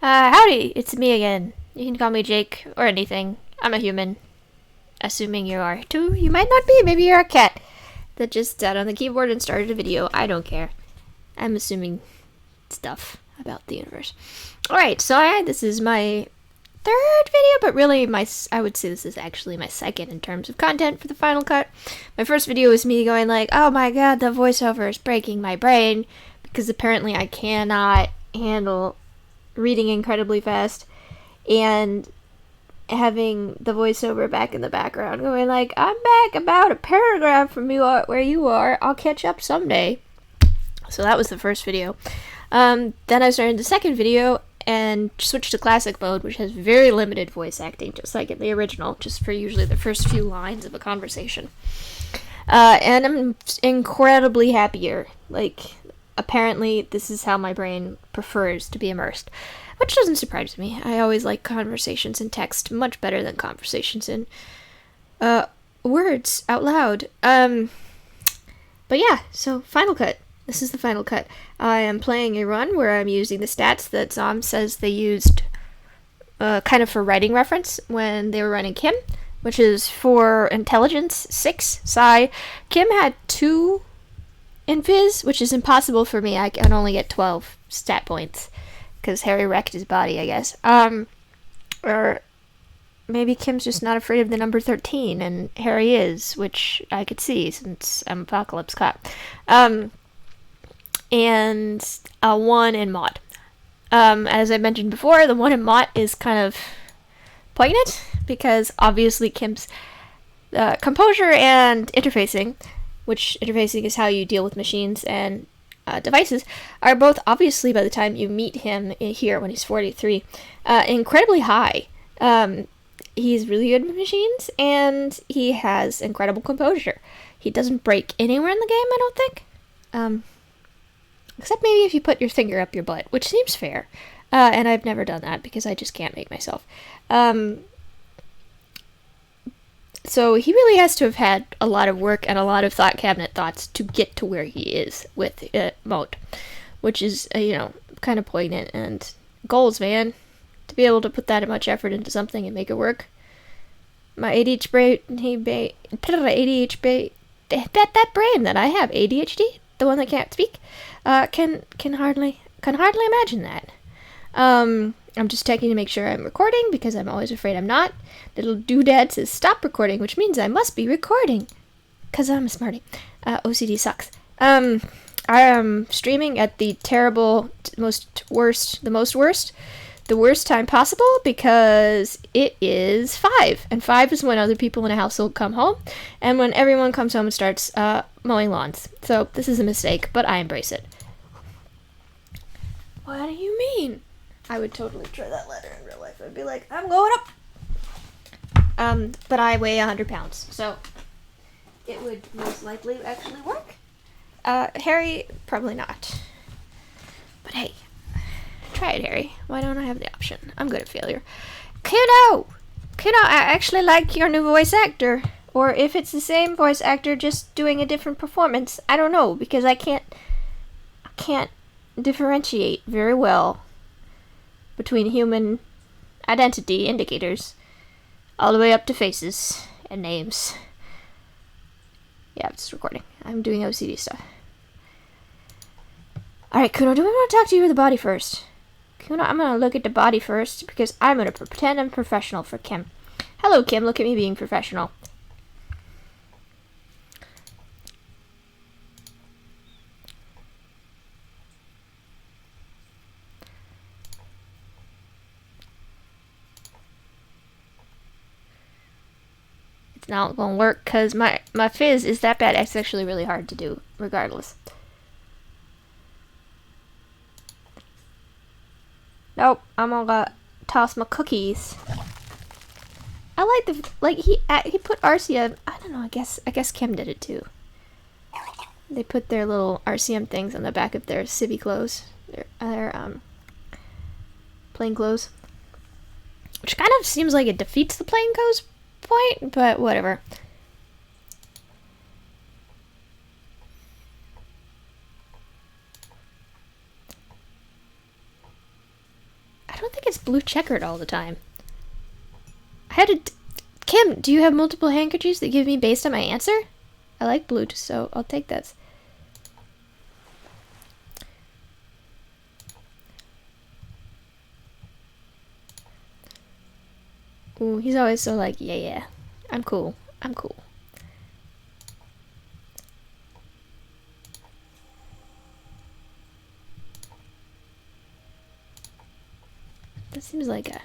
Howdy, it's me again. You can call me Jake or anything. I'm a human. Assuming you are too. You might not be. Maybe you're a cat that just sat on the keyboard and started a video. I don't care. I'm assuming stuff about the universe. Alright, so this is my third video, but really I would say this is actually my second in terms of content for the Final Cut. My first video was me going like, oh my god, the voiceover is breaking my brain, because apparently I cannot handle reading incredibly fast and having the voiceover back in the background going like, I'm back about a paragraph from where you are, I'll catch up someday. So that was the first video. Then I started the second video and switched to classic mode, which has very limited voice acting, just like in the original, just for usually the first few lines of a conversation. And I'm incredibly happier. Like, apparently this is how my brain prefers to be immersed, which doesn't surprise me. I always like conversations in text much better than conversations in words out loud. But yeah, so Final Cut. This is the Final Cut. I am playing a run where I'm using the stats that Zom says they used kind of for writing reference when they were running Kim, which is for intelligence 6 psi. Kim had 2 in Phys, which is impossible for me. I can only get 12 stat points because Harry wrecked his body, I guess. Or maybe Kim's just not afraid of the number 13 and Harry is, which I could see since I'm Apocalypse Cop. And a 1 in Mod. As I mentioned before, the 1 in Mod is kind of poignant because obviously Kim's composure and interfacing, which interfacing is how you deal with machines and devices, are both obviously, by the time you meet him here when he's 43, incredibly high. He's really good with machines, and he has incredible composure. He doesn't break anywhere in the game, I don't think. Except maybe if you put your finger up your butt, which seems fair. And I've never done that because I just can't make myself. So he really has to have had a lot of work and a lot of thought cabinet thoughts to get to where he is with Mode, which is, kind of poignant. And goals, man. To be able to put that much effort into something and make it work. My ADHD brain, that brain that I have, ADHD, the one that can't speak, can hardly imagine that. I'm just checking to make sure I'm recording because I'm always afraid I'm not. Little doodad says stop recording, which means I must be recording because I'm a smarty. OCD sucks. I am streaming at the terrible, the worst time possible because it is 5, and 5 is when other people in a household come home and when everyone comes home and starts mowing lawns. So this is a mistake, but I embrace it. What do you mean? I would totally try that ladder in real life. I'd be like, I'm going up. But I weigh 100 pounds, so it would most likely actually work. Harry, probably not. But hey, try it, Harry. Why don't I have the option? I'm good at failure. Cuno, I actually like your new voice actor. Or if it's the same voice actor, just doing a different performance. I don't know, because I can't differentiate very well between human identity indicators all the way up to faces and names. Yeah, it's recording. I'm doing OCD stuff. Alright, Cuno, do we want to talk to you or the body first? Cuno, I'm going to look at the body first because I'm going to pretend I'm professional for Kim. Hello, Kim. Look at me being professional. It's not going to work because my Phys is that bad. It's actually really hard to do regardless. Nope, I'm gonna toss my cookies. I like he put RCM. I don't know. I guess Kim did it too. They put their little RCM things on the back of their civvy clothes, their plain clothes, which kind of seems like it defeats the plain clothes point, but whatever. think it's blue checkered all the time. I had to... Kim, do you have multiple handkerchiefs that give me based on my answer? I like blue, so I'll take this. Ooh, he's always so like, yeah, yeah. I'm cool. I'm cool. That seems like a...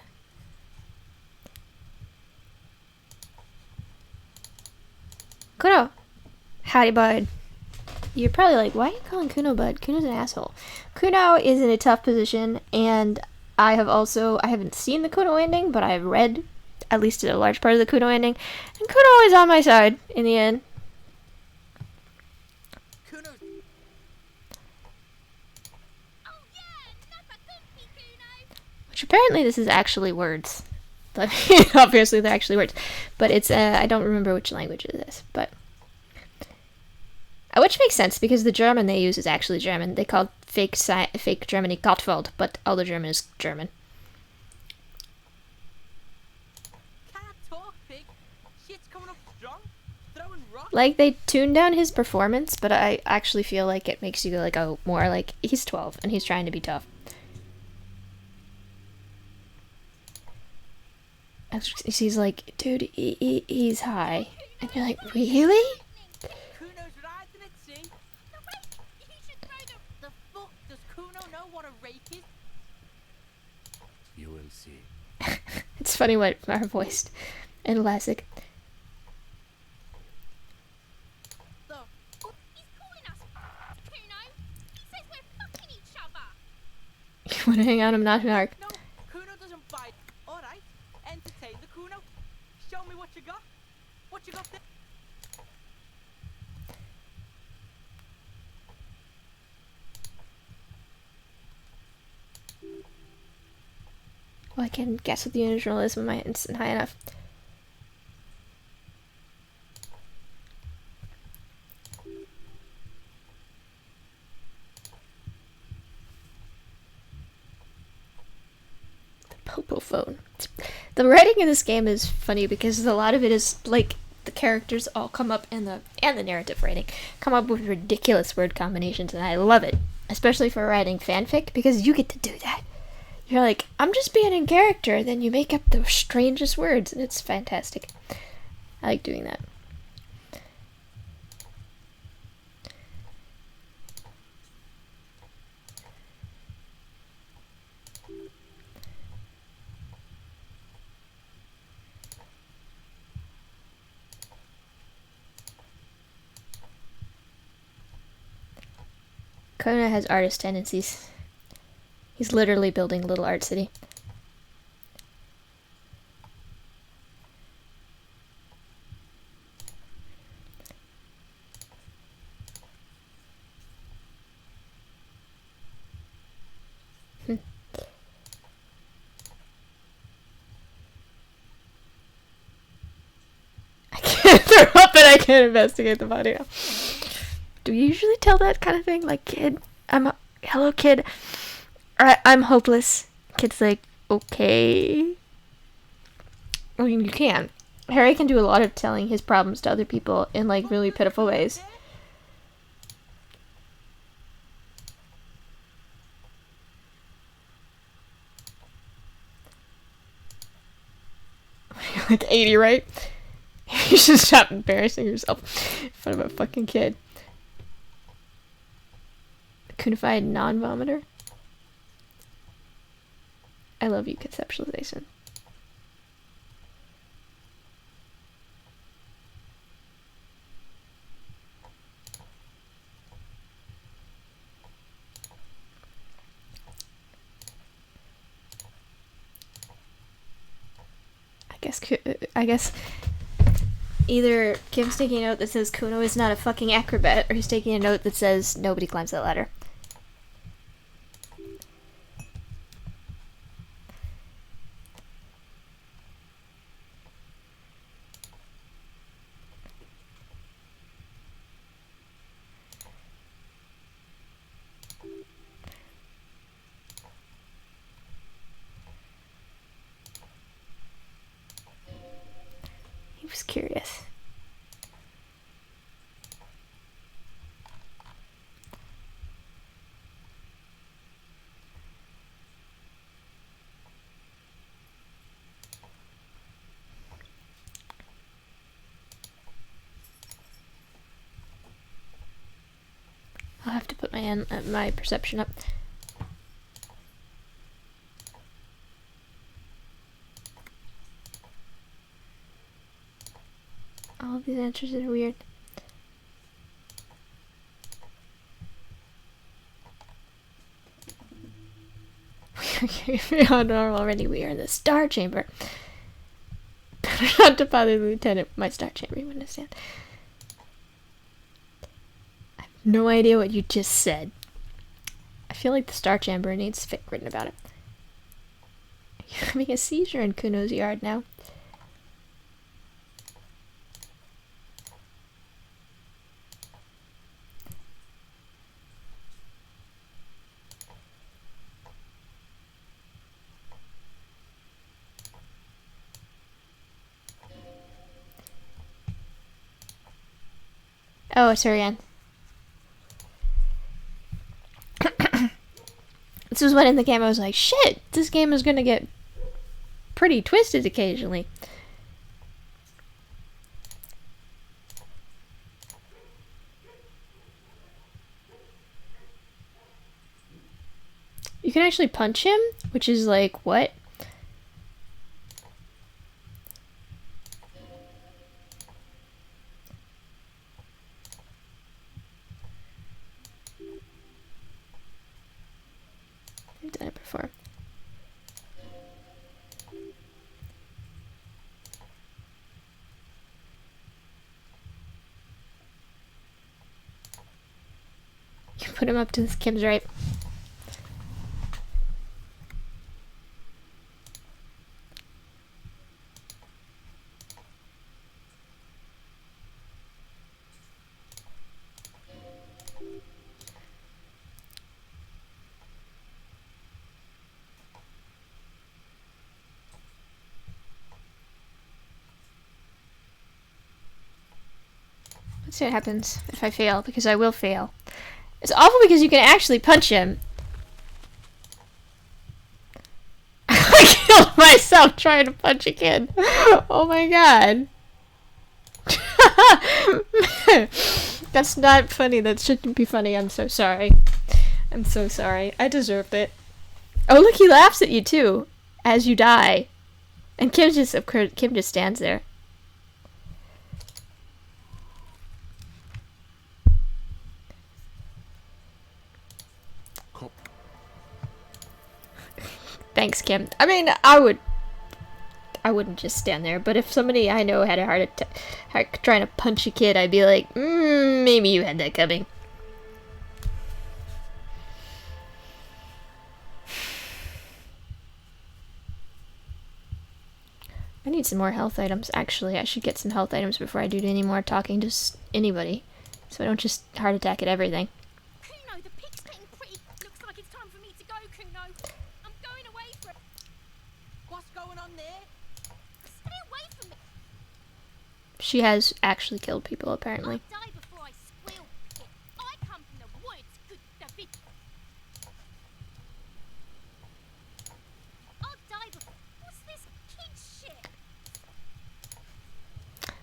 Kuno! Howdy, bud. You're probably like, why are you calling Kuno bud? Kuno's an asshole. Kuno is in a tough position, and I haven't seen the Kuno ending, but I've read at least a large part of the Kuno ending, and Kuno is on my side in the end. Which apparently this is actually words. Obviously they're actually words, but it's I don't remember which language it is, but which makes sense because the German they use is actually German. They call fake Germany Gottwald, but all the German is German. Like, they tuned down his performance, but I actually feel like it makes you go like, oh, more like he's 12 and he's trying to be tough. He's like, dude, he's high. And you're like, really? Cuno's riding it, see? No, wait, you should throw the fuck does Cuno know what a rake is? You will see. It's funny what our voiced in classic. So, he's calling us. Cuno, he says we're fucking each other. You wanna hang out? I'm not an arc. No, Cuno doesn't bite. Alright, entertain the Cuno. Show me what you got. What you got there? Well, I can guess what the original is when my instant high enough. The Popo phone. The writing in this game is funny because a lot of it is like the characters all come up and the narrative writing come up with ridiculous word combinations, and I love it, especially for writing fanfic because you get to do that. You're like, I'm just being in character, then you make up the strangest words, and it's fantastic. I like doing that. Kona has artist tendencies. He's literally building a little art city. I can't throw up and I can't investigate the body now. Do you usually tell that kind of thing? Like, kid, hello, kid. I'm hopeless. Kid's like, okay. I mean, you can. Harry can do a lot of telling his problems to other people in, like, really pitiful ways. You're like 80, right? You should stop embarrassing yourself in front of a fucking kid. Cunified non-vomiter? I love you, conceptualization. I guess either Kim's taking a note that says Cuno is not a fucking acrobat, or he's taking a note that says nobody climbs that ladder. Just curious. I'll have to put my perception up. All of these answers are weird. Beyond normal already. We are in the star chamber. Better not to bother the lieutenant with my star chamber. You understand? I have no idea what you just said. I feel like the star chamber needs fic written about it. You're having a seizure in Cuno's yard now. Oh, it's her again. This was when in the game I was like, shit, this game is gonna get pretty twisted occasionally. You can actually punch him, which is like, what? I've done it before. You put him up to this Kim's right. Let's see what happens if I fail, because I will fail. It's awful because you can actually punch him. I killed myself trying to punch a kid. Oh my god. That's not funny. That shouldn't be funny. I'm so sorry. I'm so sorry. I deserved it. Oh look, he laughs at you too as you die. And Kim just stands there. Thanks, Kim. I mean, I wouldn't just stand there, but if somebody I know had a heart attack trying to punch a kid, I'd be like, maybe you had that coming. I need some more health items. Actually, I should get some health items before I do any more talking to anybody, so I don't just heart attack at everything. Cuno, the pig's getting pretty. Looks like it's time for me to go, Cuno. I'm going away for. What's going on there? Stay away from me. She has actually killed people, apparently. I'll die before I squeal. I come from the woods. Good, the big. I'll die before. What's this kid shit?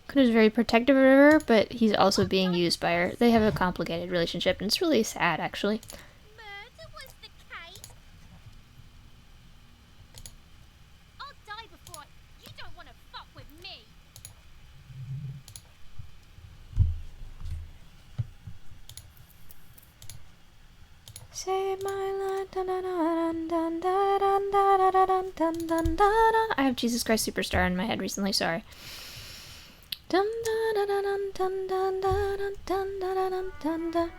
Kuno's very protective of her, but he's also being used by her. They have a complicated relationship, and it's really sad, actually. Murder was the case. I'll die before I. You don't want to fuck with me. Save my life. Dun, dun, dun, dun, dun, dun, dun, dun, dun, dun, dun. I have Jesus Christ Superstar in my head recently, sorry. Dun, dun, dun, dun, dun, dun, dun, dun, dun, dun, dun, dun.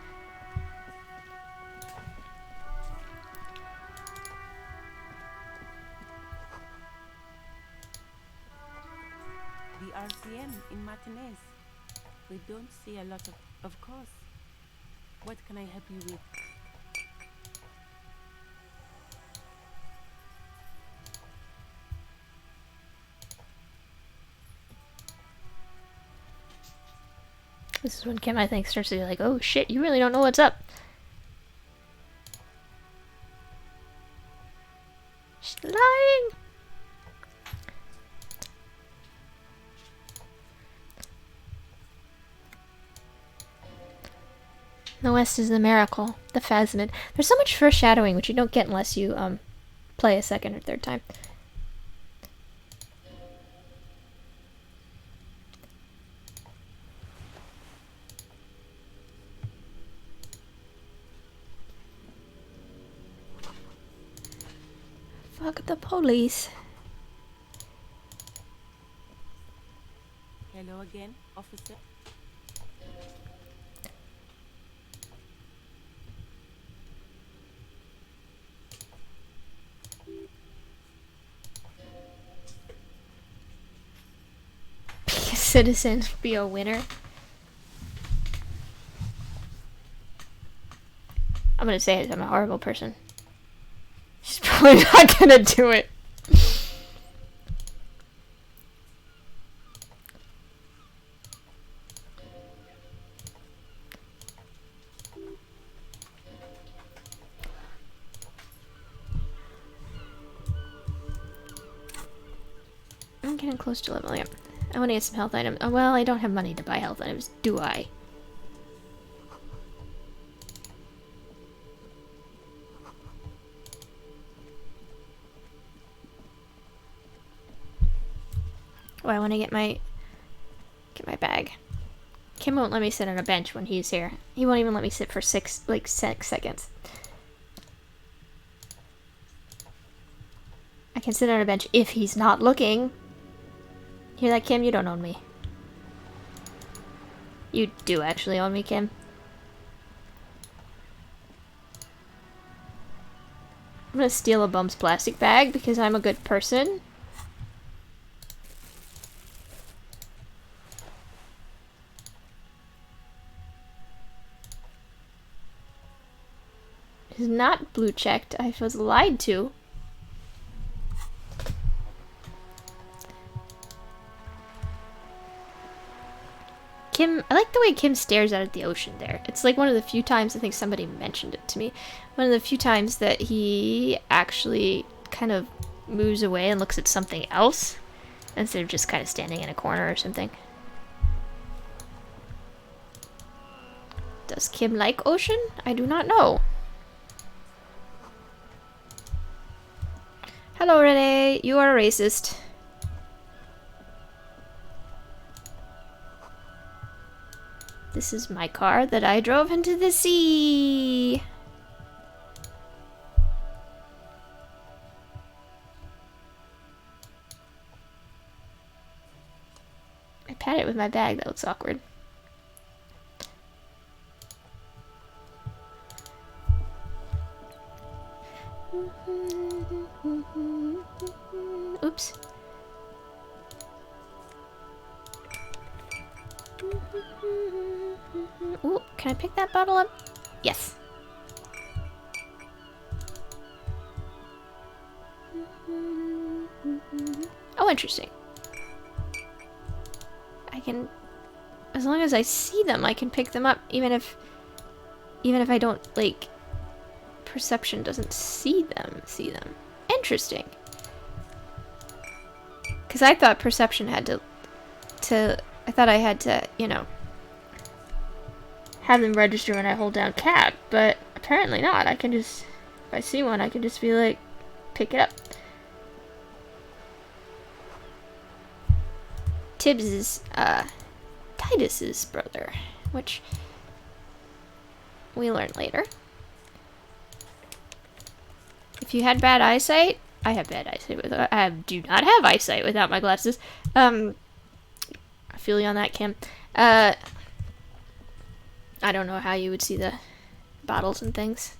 The RCM in Martinez. We don't see a lot of course. What can I help you with? This is when Kim, I think, starts to be like, oh shit, you really don't know what's up. She's lying! The West is the miracle, the phasmid. There's so much foreshadowing, which you don't get unless you, play a second or third time. Fuck the police. Hello again, officer. Be a citizen, be a winner. I'm gonna say it, I'm a horrible person. She's probably not gonna do it. I'm getting close to leveling up. I want to get some health items. Oh, well, I don't have money to buy health items, do I? Oh, I want to get my bag. Kim won't let me sit on a bench when he's here. He won't even let me sit for 6 seconds. I can sit on a bench if he's not looking. Hear that, Kim? You don't own me. You do actually own me, Kim. I'm gonna steal a bum's plastic bag because I'm a good person. It's not blue checked. I was lied to. Kim, I like the way Kim stares out at the ocean there. It's like one of the few times, I think somebody mentioned it to me, one of the few times that he actually kind of moves away and looks at something else instead of just kind of standing in a corner or something. Does Kim like ocean? I do not know. Hello, Renee. You are a racist. This is my car that I drove into the sea. I pat it with my bag. That looks awkward. Oops. Ooh, can I pick that bottle up? Yes. Oh, interesting. I can, as long as I see them, I can pick them up, even if I don't, like, perception doesn't see them. Interesting. Because I thought perception had I thought I had to, you know, have them register when I hold down cap, but apparently not. I can just, if I see one, I can just be like, pick it up. Tibbs is, Titus's brother, which we learn later. If you had bad eyesight, I have bad eyesight. I do not have eyesight without my glasses. I feel you on that, Kim. I don't know how you would see the bottles and things.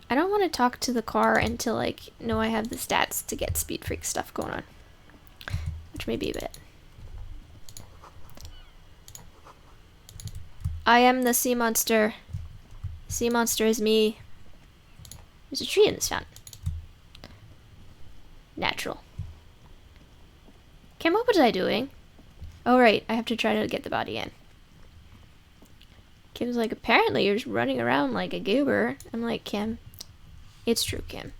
I don't want to talk to the car until, like, know I have the stats to get Speed Freak stuff going on. Which may be a bit. I am the sea monster. Sea monster is me. There's a tree in this fountain. Natural. Kim, what was I doing? Oh, right. I have to try to get the body in. Kim's like, apparently you're just running around like a goober. I'm like, Kim, it's true, Kim.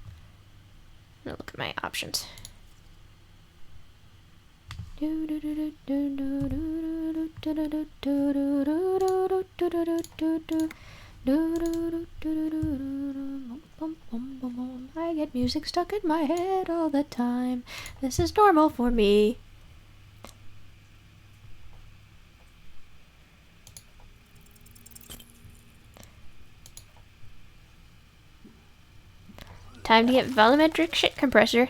I'm gonna look at my options. I get music stuck in my head all the time. This is normal for me. Time to get volumetric shit compressor.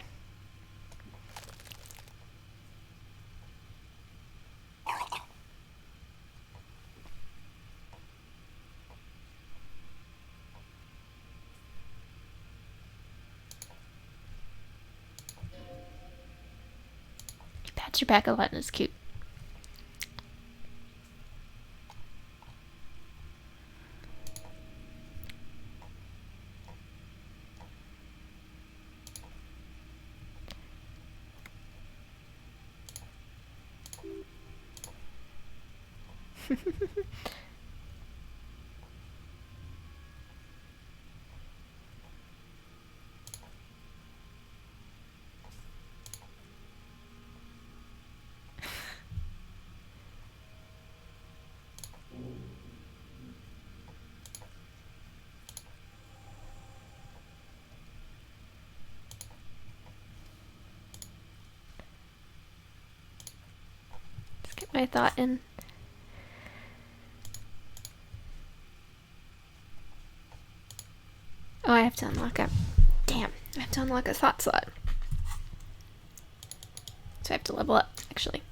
He pats your back a lot and it's cute. Let's get my thought in. Oh, I have to unlock a... Damn, I have to unlock a thought slot. So I have to level up, actually.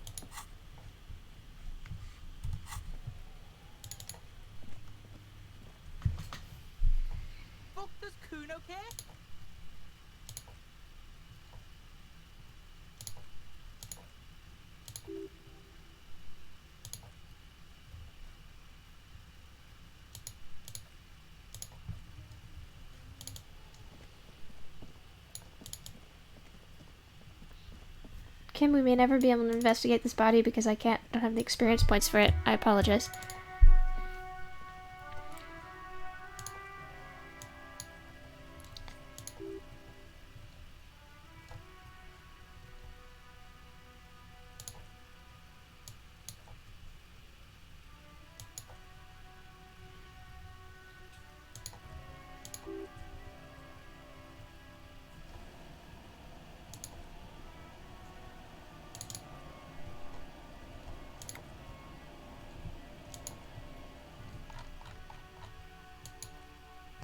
Fuck does Cuno care? Kim, we may never be able to investigate this body because I don't have the experience points for it. I apologize.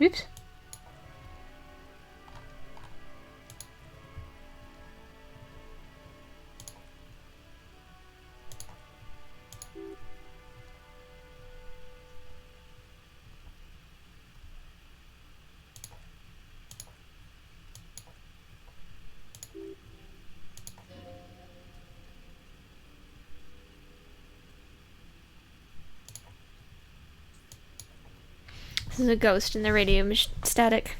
Oops. This is a ghost in the radio static.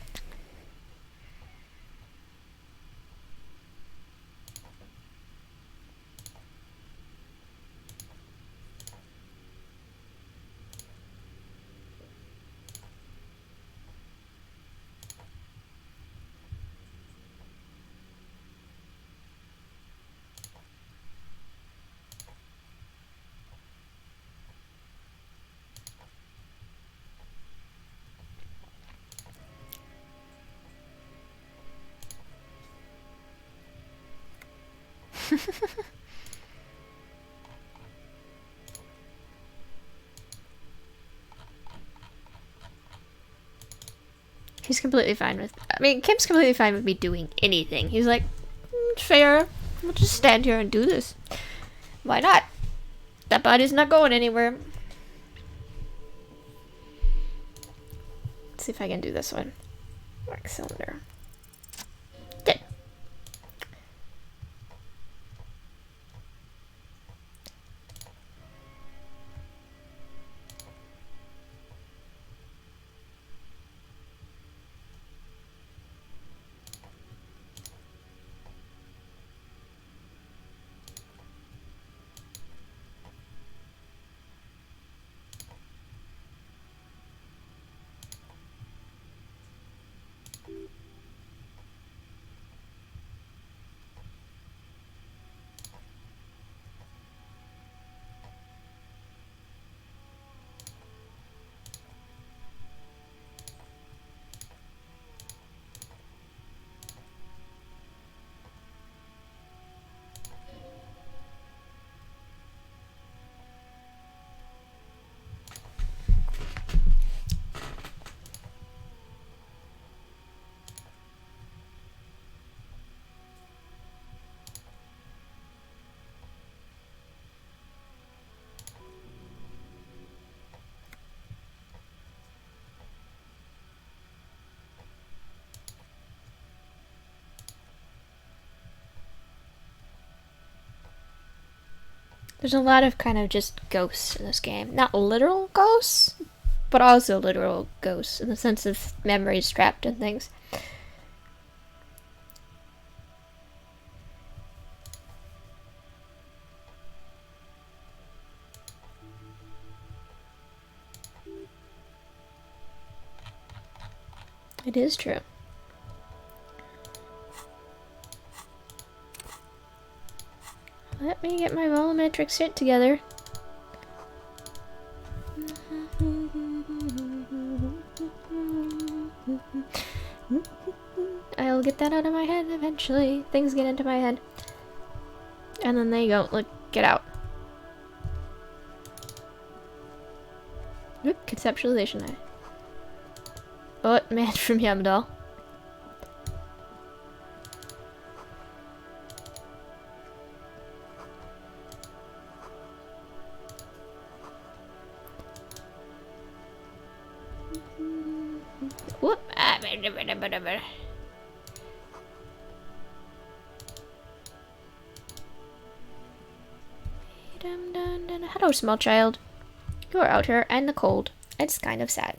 He's completely fine with... I mean, Kim's completely fine with me doing anything. He's like, fair. We'll just stand here and do this. Why not? That body's not going anywhere. Let's see if I can do this one. Mark cylinder. Good. There's a lot of kind of just ghosts in this game. Not literal ghosts, but also literal ghosts in the sense of memories trapped in things. It is true. Let me get my volumetric shit together. I'll get that out of my head eventually. Things get into my head. And then they go, like, get out. Oop, conceptualization there. Oh, man from Yamadal. Whoop. Hello, small child. You are out here in the cold. It's kind of sad.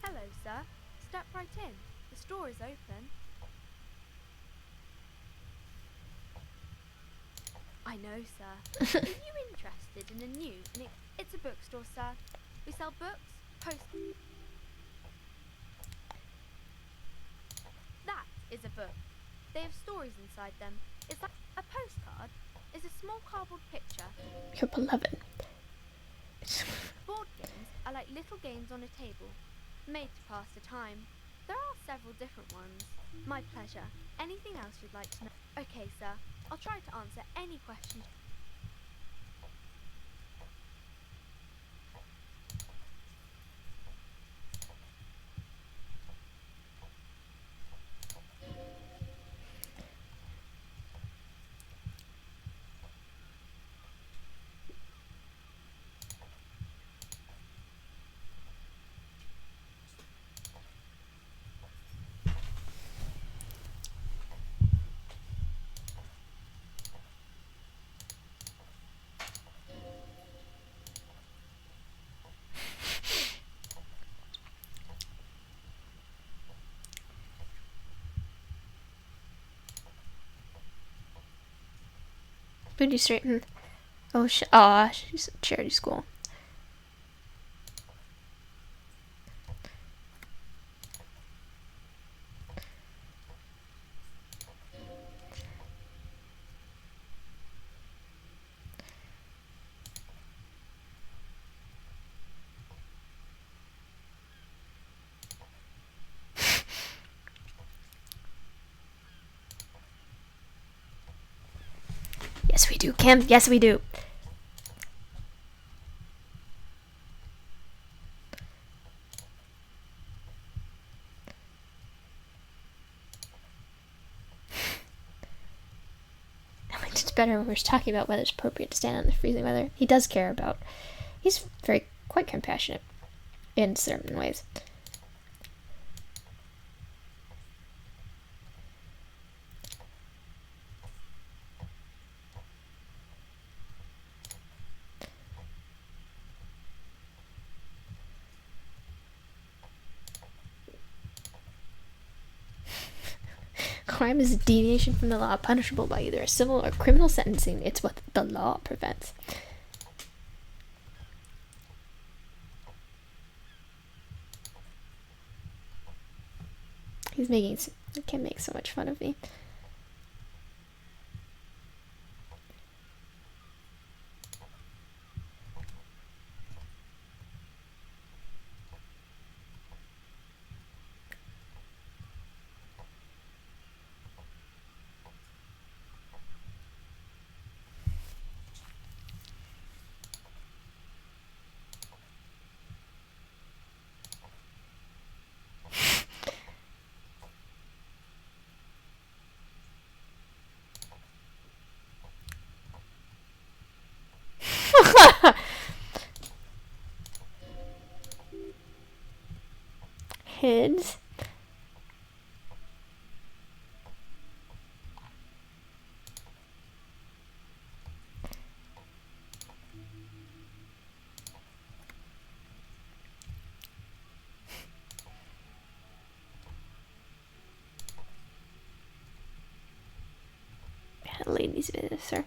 Hello, sir. Step right in. The store is open. I know, sir. Are you interested in a new... It's a bookstore, sir. We sell books, That is a book. They have stories inside them. It's like a postcard. It's a small cardboard picture. You're beloved. Board games are like little games on a table, made to pass the time. There are several different ones. My pleasure. Anything else you'd like to know? Okay, sir. I'll try to answer any questions. Booty straighten. Oh, aw, she's at charity school. Yes, we do, Kim. Yes, we do. I liked it better when we were talking about whether it's appropriate to stand out in the freezing weather. He does care about. He's quite compassionate in certain ways. Crime is a deviation from the law, punishable by either a civil or criminal sentencing. It's what the law prevents. He's making. He can make so much fun of me. Heads. Ladies' business, sir.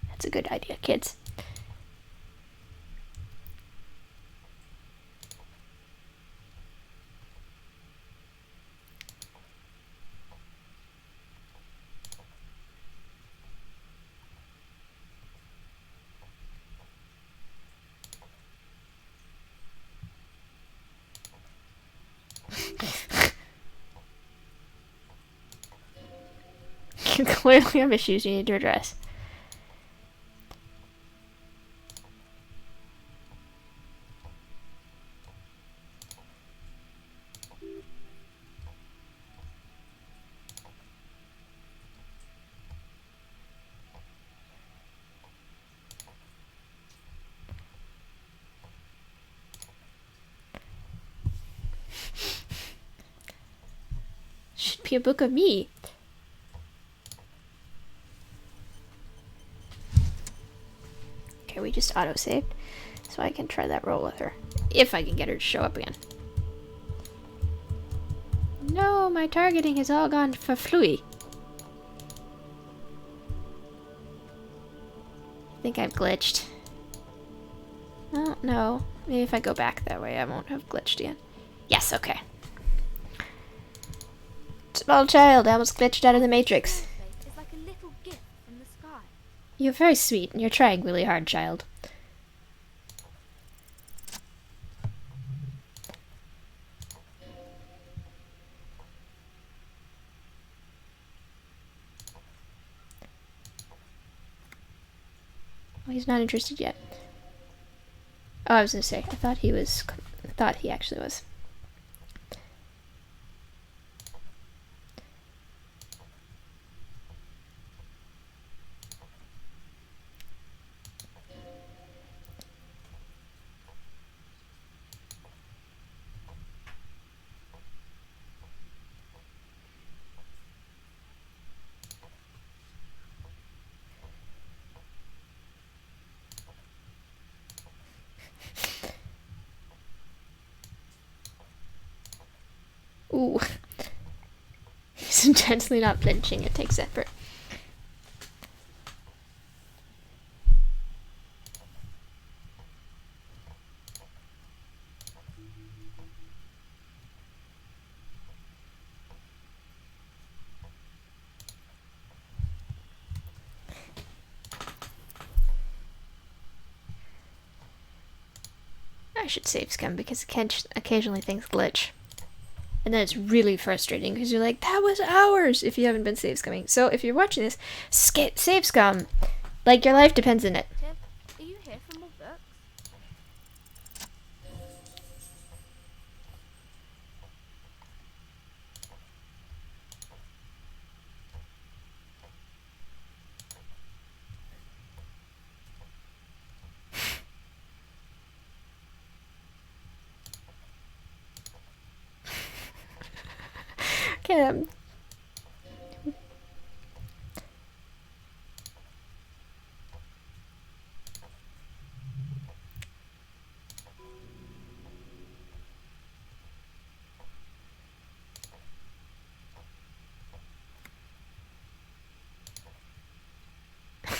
That's a good idea, kids. You clearly have issues you need to address. Should be a book of me. Okay, we just auto-saved, so I can try that roll with her. If I can get her to show up again. No, my targeting has all gone for flui. I think I've glitched. Oh, no. Maybe if I go back that way, I won't have glitched again. Yes, okay. Small child, I almost glitched out of the Matrix. It's like a little gift from the sky. You're very sweet, and you're trying really hard, child. Oh, he's not interested yet. Oh, I was gonna say, I thought he was. I thought he actually was. Ooh. He's intensely not flinching. It takes effort. I should save scum because occasionally things glitch. And then it's really frustrating because you're like, that was hours if you haven't been save scumming. So if you're watching this, save scum. Like your life depends on it. Tiff, are you here for more books? Okay,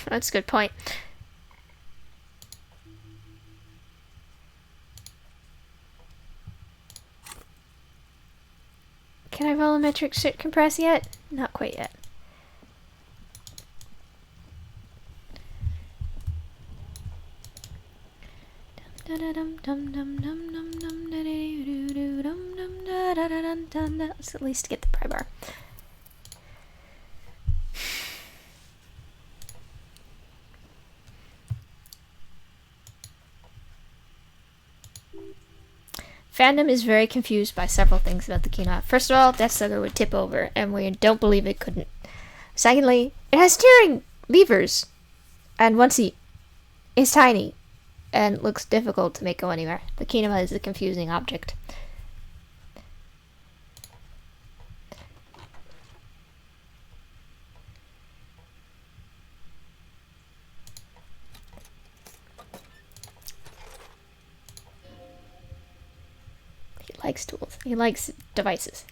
That's a good point. Can I volumetric shit compress yet? Not quite yet. Let's at least get the pry bar. Fandom is very confused by several things about the Cuno. First of all, Deathsucker would tip over, and we don't believe it couldn't. Secondly, it has steering levers, and one seat. It's tiny, and looks difficult to make go anywhere. The Cuno is a confusing object. He likes tools. He likes devices.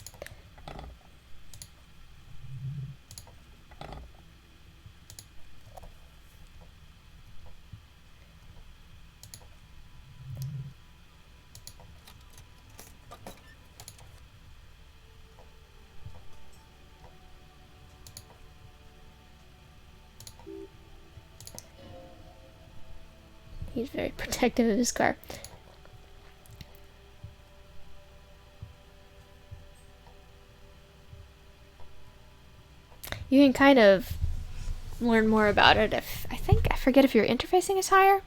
He's very protective of his car. You can kind of learn more about it if, I forget if your interfacing is higher.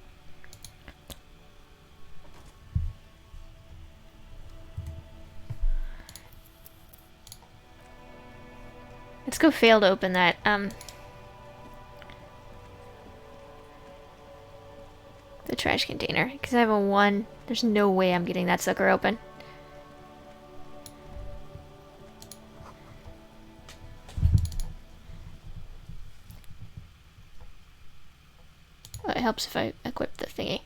Let's go fail to open that, the trash container, because I have a 1. There's no way I'm getting that sucker open. Well, it helps if I equip the thingy.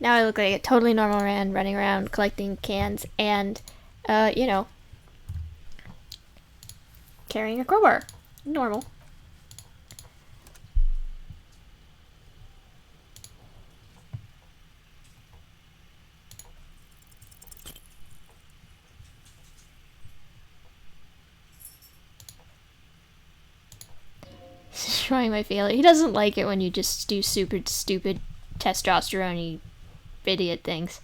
Now I look like a totally normal man running around collecting cans and, you know, carrying a crowbar. Normal. Destroying my failure. He doesn't like it when you just do super stupid testosterone-y idiot things.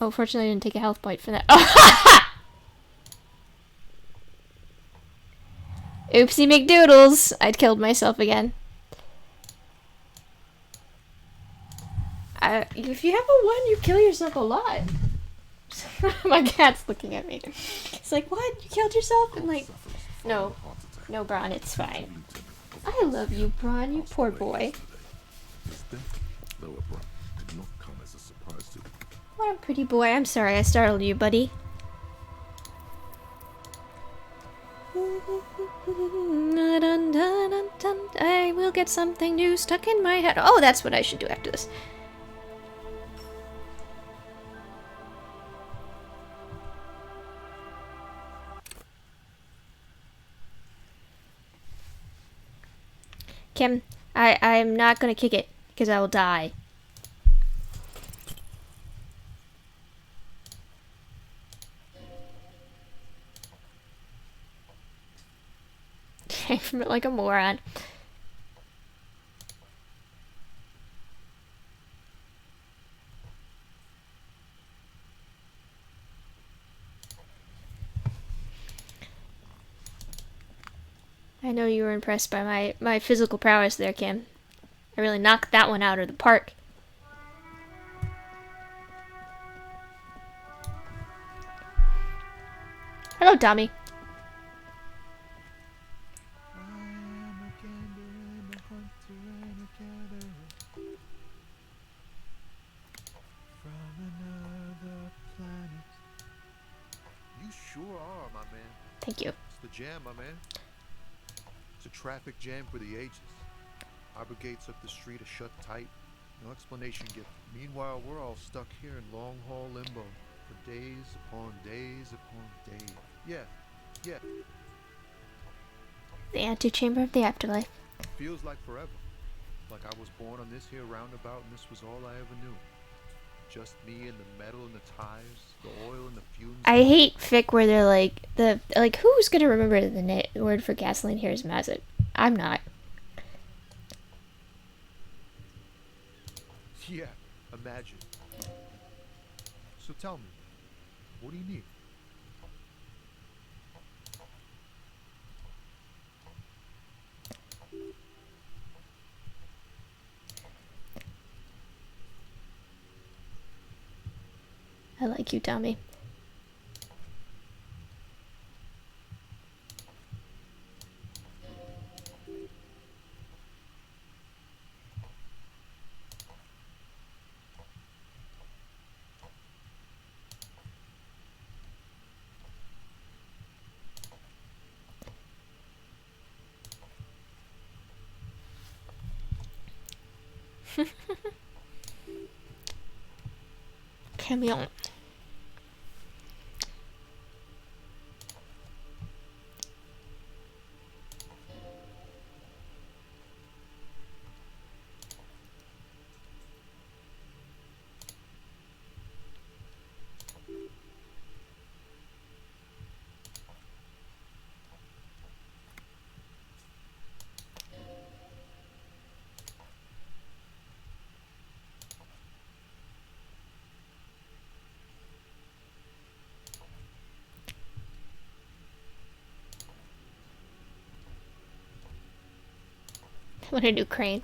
Oh, fortunately I didn't take a health point for that. Oh, oopsie McDoodles! I'd killed myself again. If you have a 1, you kill yourself a lot. My cat's looking at me. It's like, what? You killed yourself? I'm like, no. No, Bron, it's fine. I love you, Bron, you poor boy. What a pretty boy. I'm sorry I startled you, buddy. I will get something new stuck in my head. Oh, that's what I should do after this. Kim, I'm not gonna kick it, because I will die. Came from it like a moron. I know you were impressed by my physical prowess there, Kim. I really knocked that one out of the park. Hello, Tommy. You sure are, my man. Thank you. It's the jam, my man. It's a traffic jam for the ages. Our gates up the street are shut tight. No explanation given. Meanwhile, we're all stuck here in long haul limbo for days upon days upon days. Yeah, The antechamber of the afterlife. feels like forever. Like I was born on this here roundabout and this was all I ever knew. Just me and the metal and the tires, the oil and the fumes. I hate fic where they're like who's gonna remember the word for gasoline here is mazut. I'm not. Yeah, imagine. So tell me, what do you need? I like you, Tommy. Camion. I want a new crane.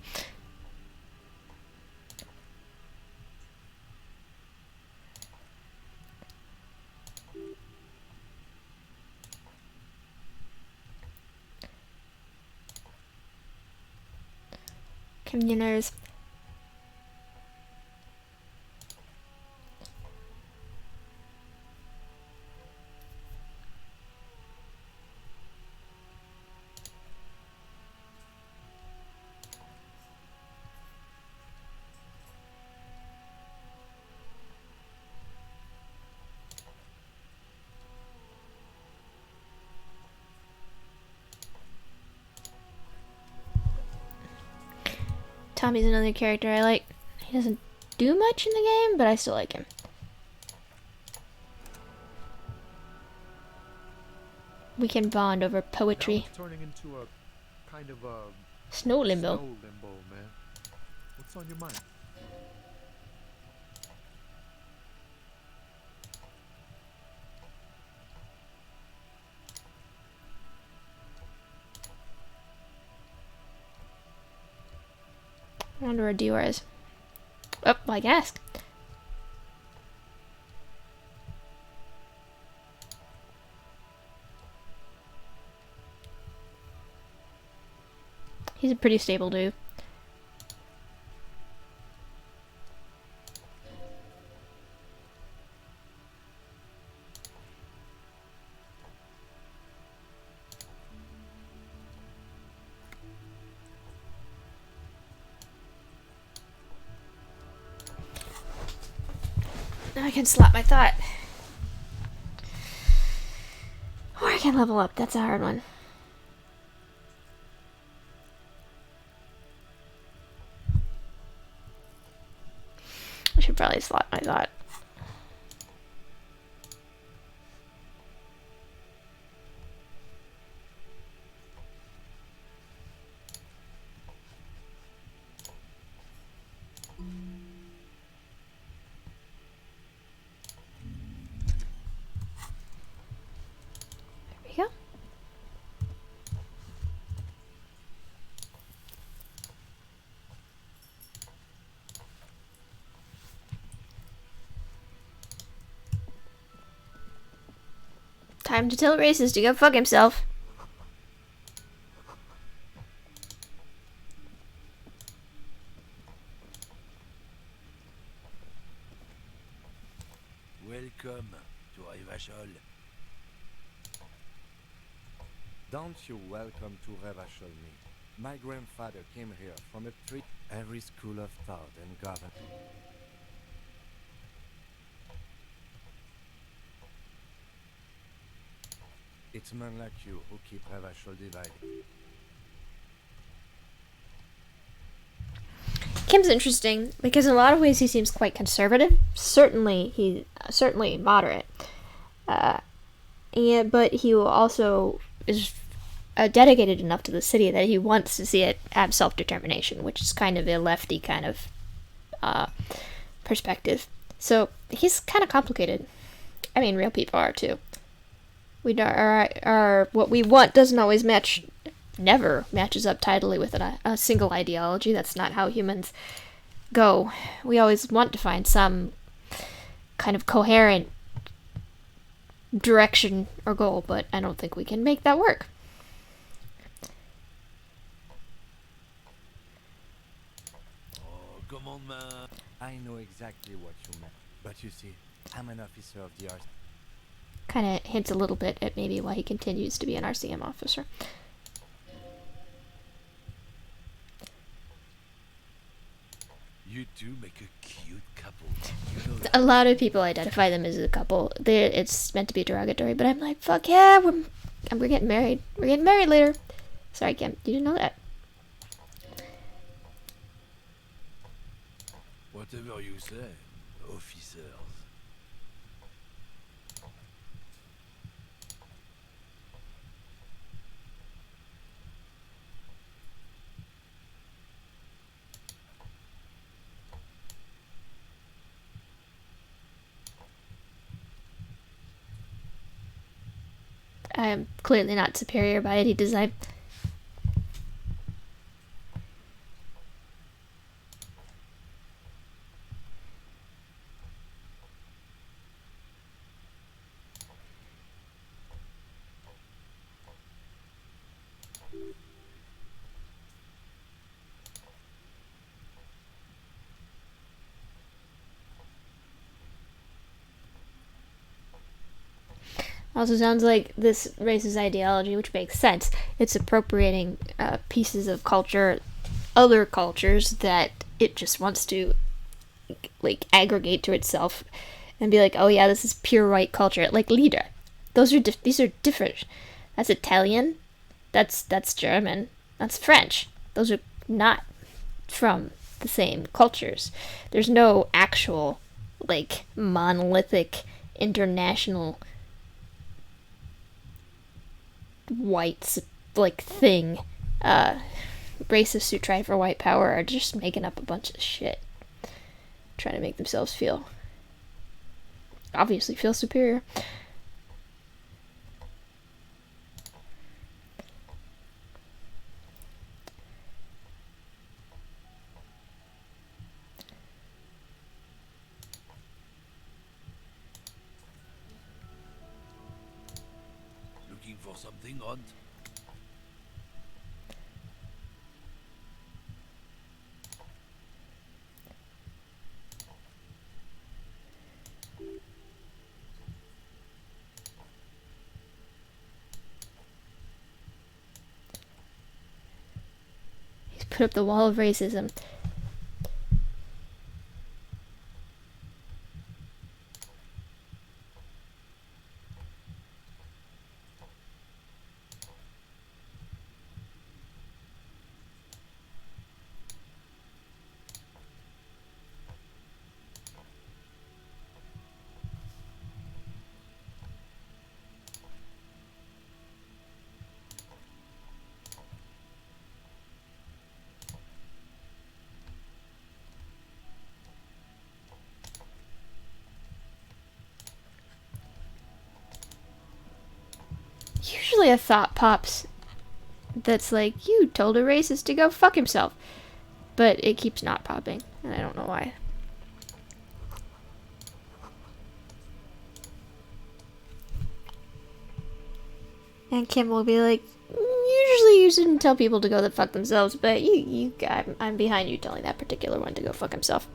Communers. Tommy's another character I like. He doesn't do much in the game, but I still like him. We can bond over Now poetry. it's turning into a kind of a Snow limbo. snow limbo, man. What's on your mind? I wonder where Dior is. Oh, well, I can ask. He's a pretty stable dude. Now I can slap my thought. Or I can level up. That's a hard one. I should probably slap my thought. There we go. Time to tell Racist to go fuck himself. Welcome to Revachol. Don't you welcome to Revachol me. My grandfather came here from a tree. Every school of thought and government. It's men like you who keep Revachol divided. Kim's interesting because in a lot of ways he seems quite conservative. Certainly moderate. But he also is dedicated enough to the city that he wants to see it have self-determination, which is kind of a lefty kind of perspective. So he's kind of complicated. I mean, real people are too. Our what we want doesn't always never matches up tidily with a single ideology. That's not how humans go. We always want to find some kind of coherent direction or goal, but I don't think we can make that work. Oh, come on, man. I know exactly what you meant. But you see, I'm an officer of the RC. Kind of hints a little bit at maybe why he continues to be an RCM officer. You two make a cute couple. You know A lot of people identify them as a couple. It's meant to be derogatory, but I'm like, fuck yeah, we're getting married. We're getting married later. Sorry, Kim, you didn't know that. Whatever you say, officers. I am clearly not superior by any design. Also sounds like this race's ideology, which makes sense. It's appropriating pieces of culture, other cultures that it just wants to like aggregate to itself, and be like, oh yeah, this is pure white culture, like Lieder. These are different. That's Italian. That's German. That's French. Those are not from the same cultures. There's no actual like monolithic international white like thing. Racists who try for white power are just making up a bunch of shit, trying to make themselves obviously feel superior. Looking for something, Hunt? He's put up the wall of racism. Usually a thought pops that's like, you told a racist to go fuck himself. But it keeps not popping, and I don't know why. And Kim will be like, usually you shouldn't tell people to go fuck themselves, but I'm behind you telling that particular one to go fuck himself.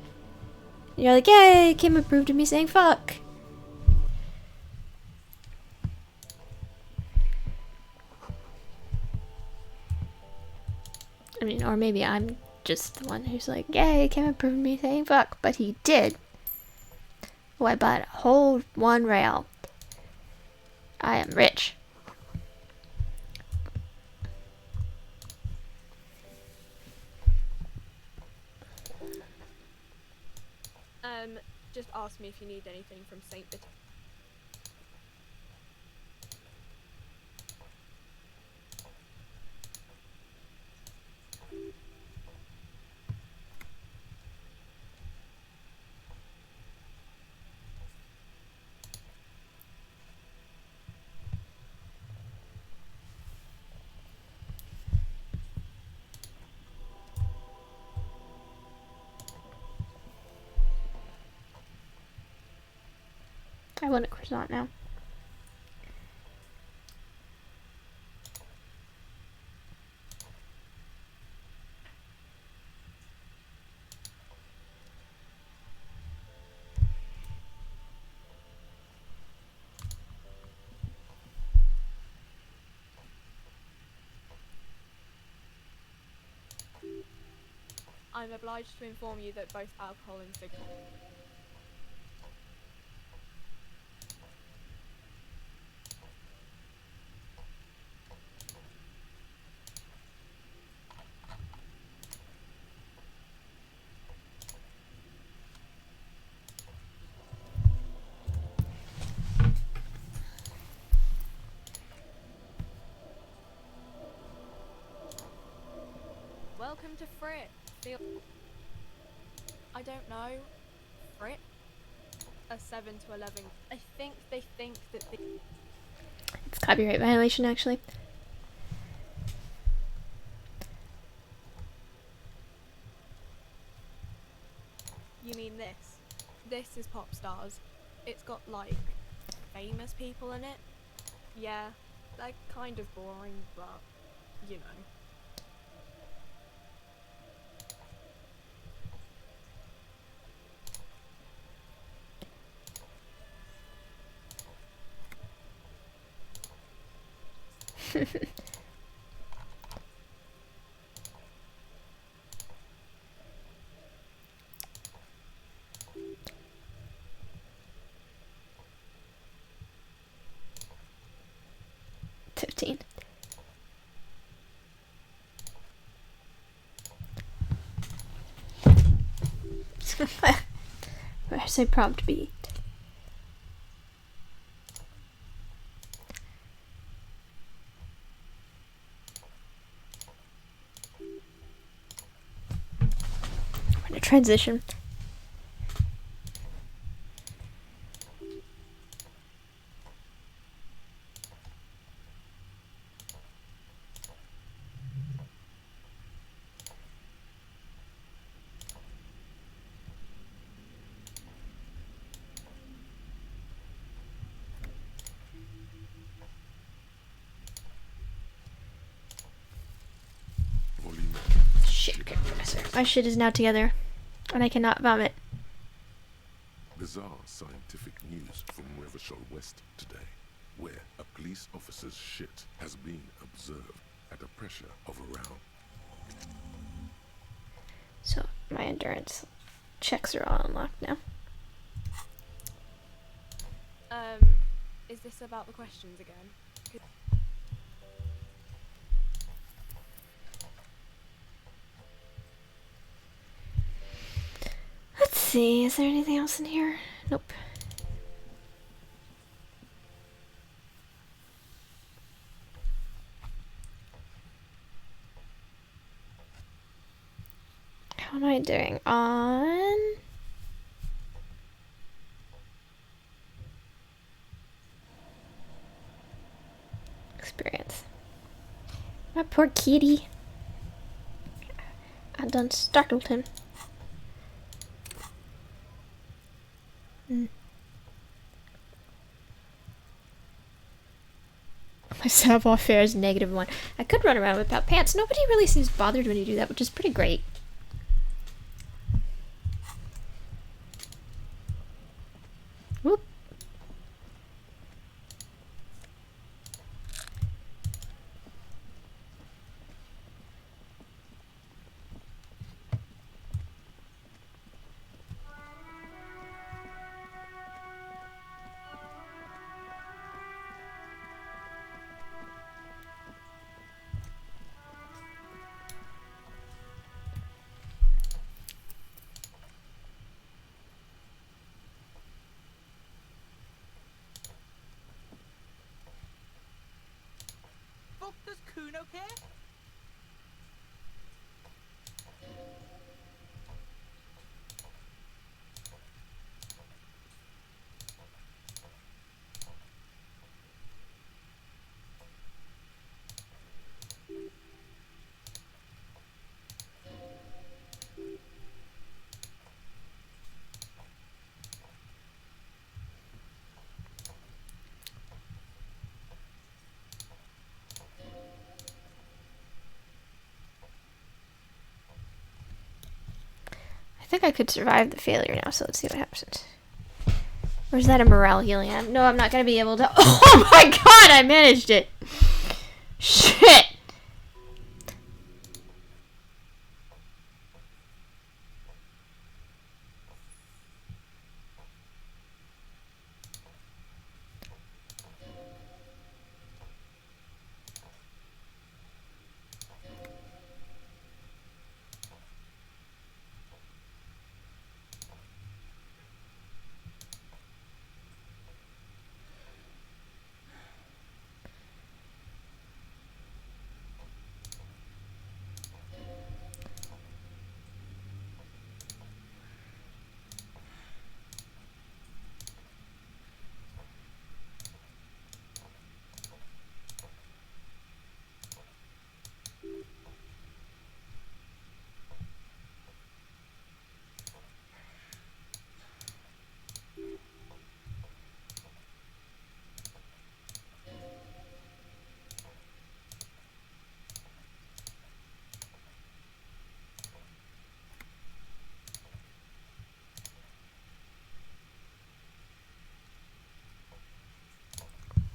And you're like, yay, Kim approved of me saying fuck. I mean, or maybe I'm just the one who's like, yay, came and proved me saying fuck, but he did. Oh, I bought a whole one rail. I am rich. Just ask me if you need anything from St. Bit. I want a croissant now. I'm obliged to inform you that both alcohol and cigarettes. Welcome to Frit. I don't know. Frit? A 7 to 11. I think they think that the... It's copyright violation, actually. You mean this? This is Pop Stars. It's got, like, famous people in it. Yeah, they're kind of boring, but, you know. Where's my prompt be? I'm gonna transition. Shit, compressor. My shit is now together, and I cannot vomit. Bizarre scientific news from Revachol West today, where a police officer's shit has been observed at a pressure of around. So my endurance checks are all unlocked now. Is this about the questions again? Let's see, is there anything else in here? Nope. How am I doing on experience? My poor kitty. I done startled him. My savoir-faire is -1. I could run around without pants. Nobody really seems bothered when you do that, which is pretty great. Whoop. Cuno care? I think I could survive the failure now, so let's see what happens. Or is that a morale healing? No, I'm not gonna be able to. Oh my god, I managed it! Shit!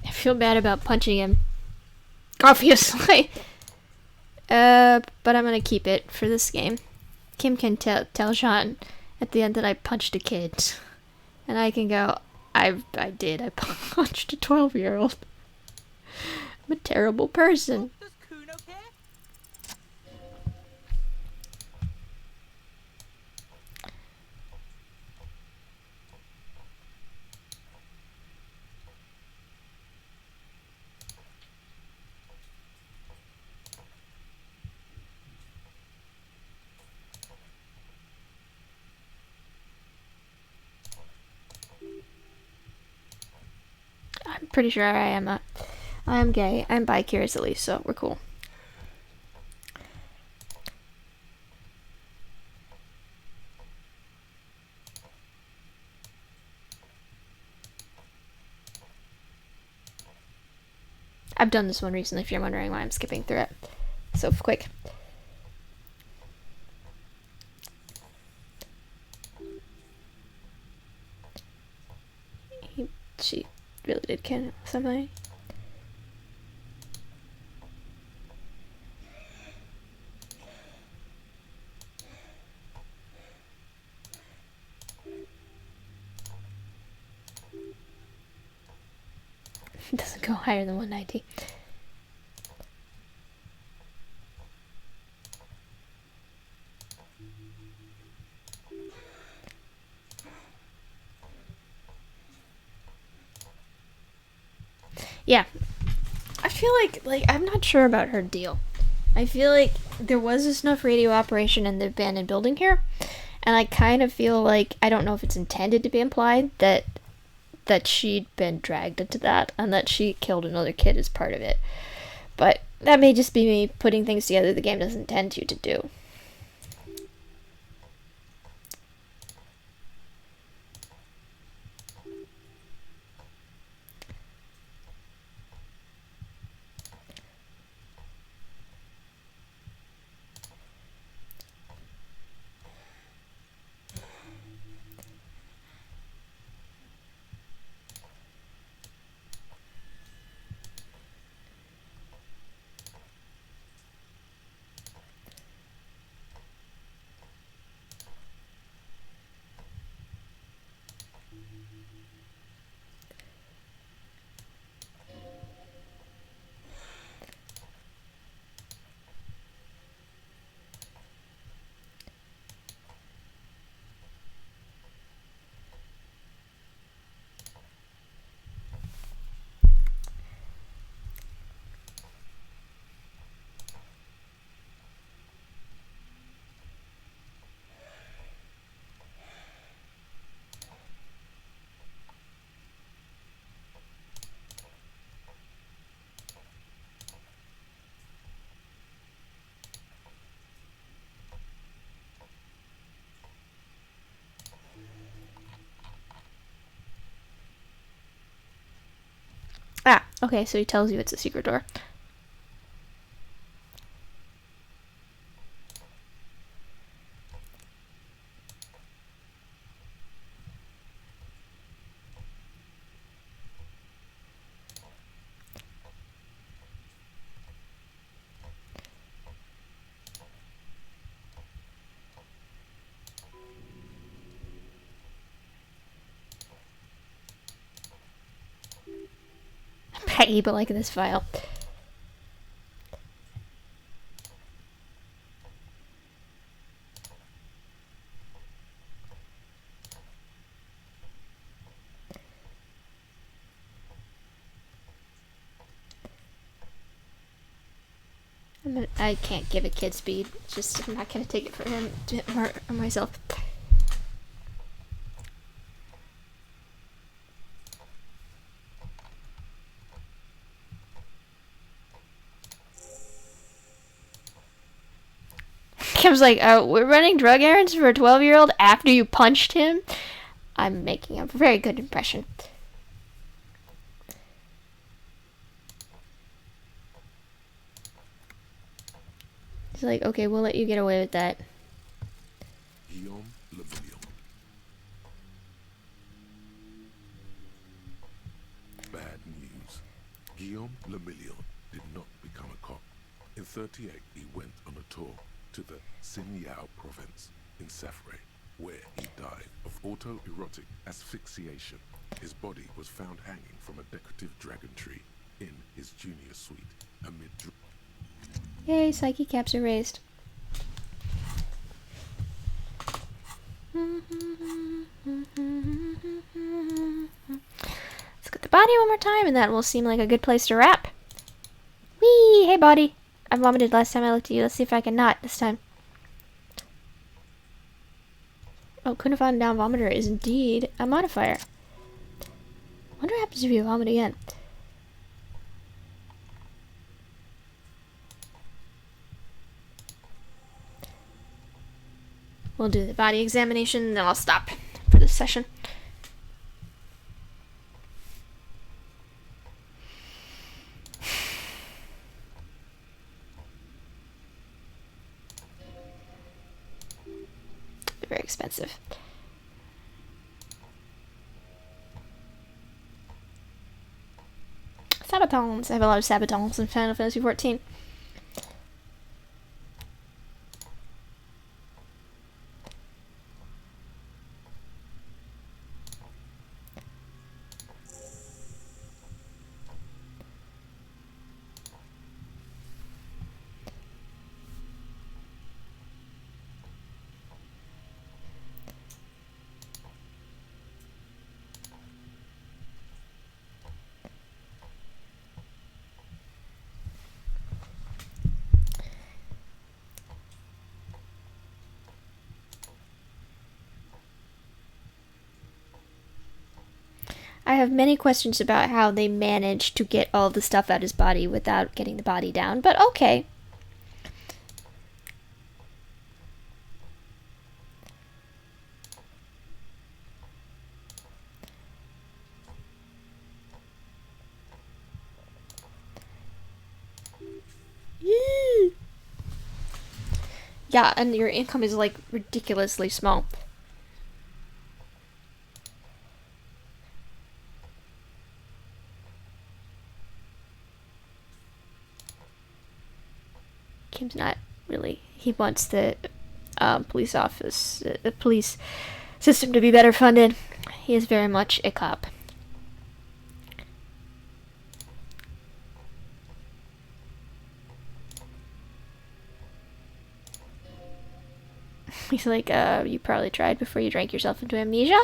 I feel bad about punching him. Obviously. But I'm gonna keep it for this game. Kim can tell Sean at the end that I punched a kid. And I can go, I did. I punched a 12-year-old. I'm a terrible person. Does Cuno care? I'm pretty sure I am gay. I'm bi-curious at least, so we're cool. I've done this one recently if you're wondering why I'm skipping through it so quick. She really did kill somebody. It doesn't go higher than 190. Yeah. I feel like I'm not sure about her deal. I feel like there was a snuff radio operation in the abandoned building here, and I kind of feel like I don't know if it's intended to be implied that she'd been dragged into that and that she killed another kid as part of it. But that may just be me putting things together the game doesn't intend you to do. Ah, okay, so he tells you it's a secret door. Peggy, but like this file. I can't give a kid speed. Just, I'm not gonna take it for him or myself. Kim's like, we're running drug errands for a 12-year-old after you punched him? I'm making a very good impression. He's like, okay, we'll let you get away with that. Guillaume Le Million. Bad news. Guillaume Le Million did not become a cop. In 38, he went on a tour to the Sinyao province in Safre, where he died of autoerotic asphyxiation. His body was found hanging from a decorative dragon tree in his junior suite amid... Yay, psyche caps are raised. Let's get the body one more time, and that will seem like a good place to wrap. Whee! Hey, body. I vomited last time I looked at you. Let's see if I can not this time. Oh, Cuno found down vomiter is indeed a modifier. Wonder what happens if you vomit again. We'll do the body examination, and then I'll stop for this session. They're very expensive. Sabatons. I have a lot of sabatons in Final Fantasy XIV. I have many questions about how they managed to get all the stuff out of his body without getting the body down, but okay. Yeah, and your income is like ridiculously small. Kim's not really. He wants the police office, the police system to be better funded. He is very much a cop. He's like, you probably tried before you drank yourself into amnesia.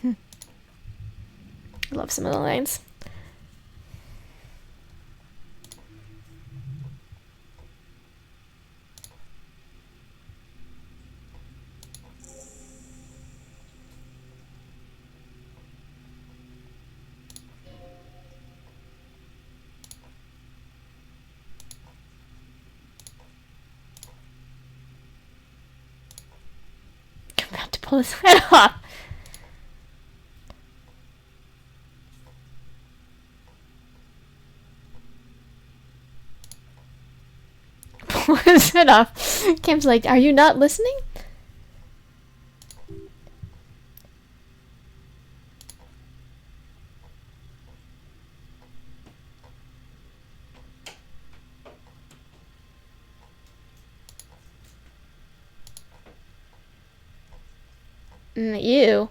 I love some of the lines. pull his head off. Pull his head off. Cam's like, are you not listening? You.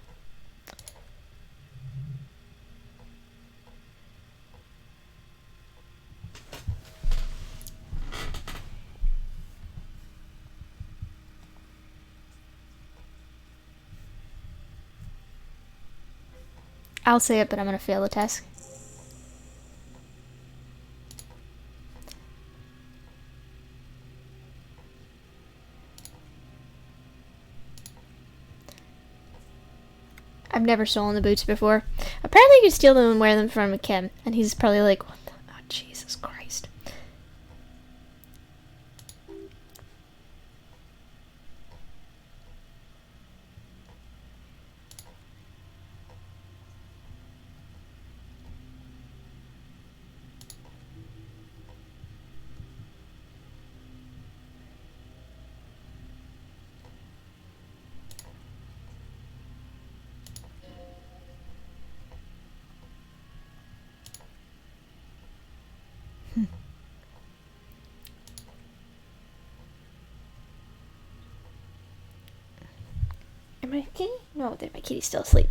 I'll say it, but I'm gonna fail the test. I've never stolen the boots before. Apparently you can steal them and wear them from Kim, and he's probably like, what the, oh, Jesus Christ. Am I kitty? No, my kitty's still asleep.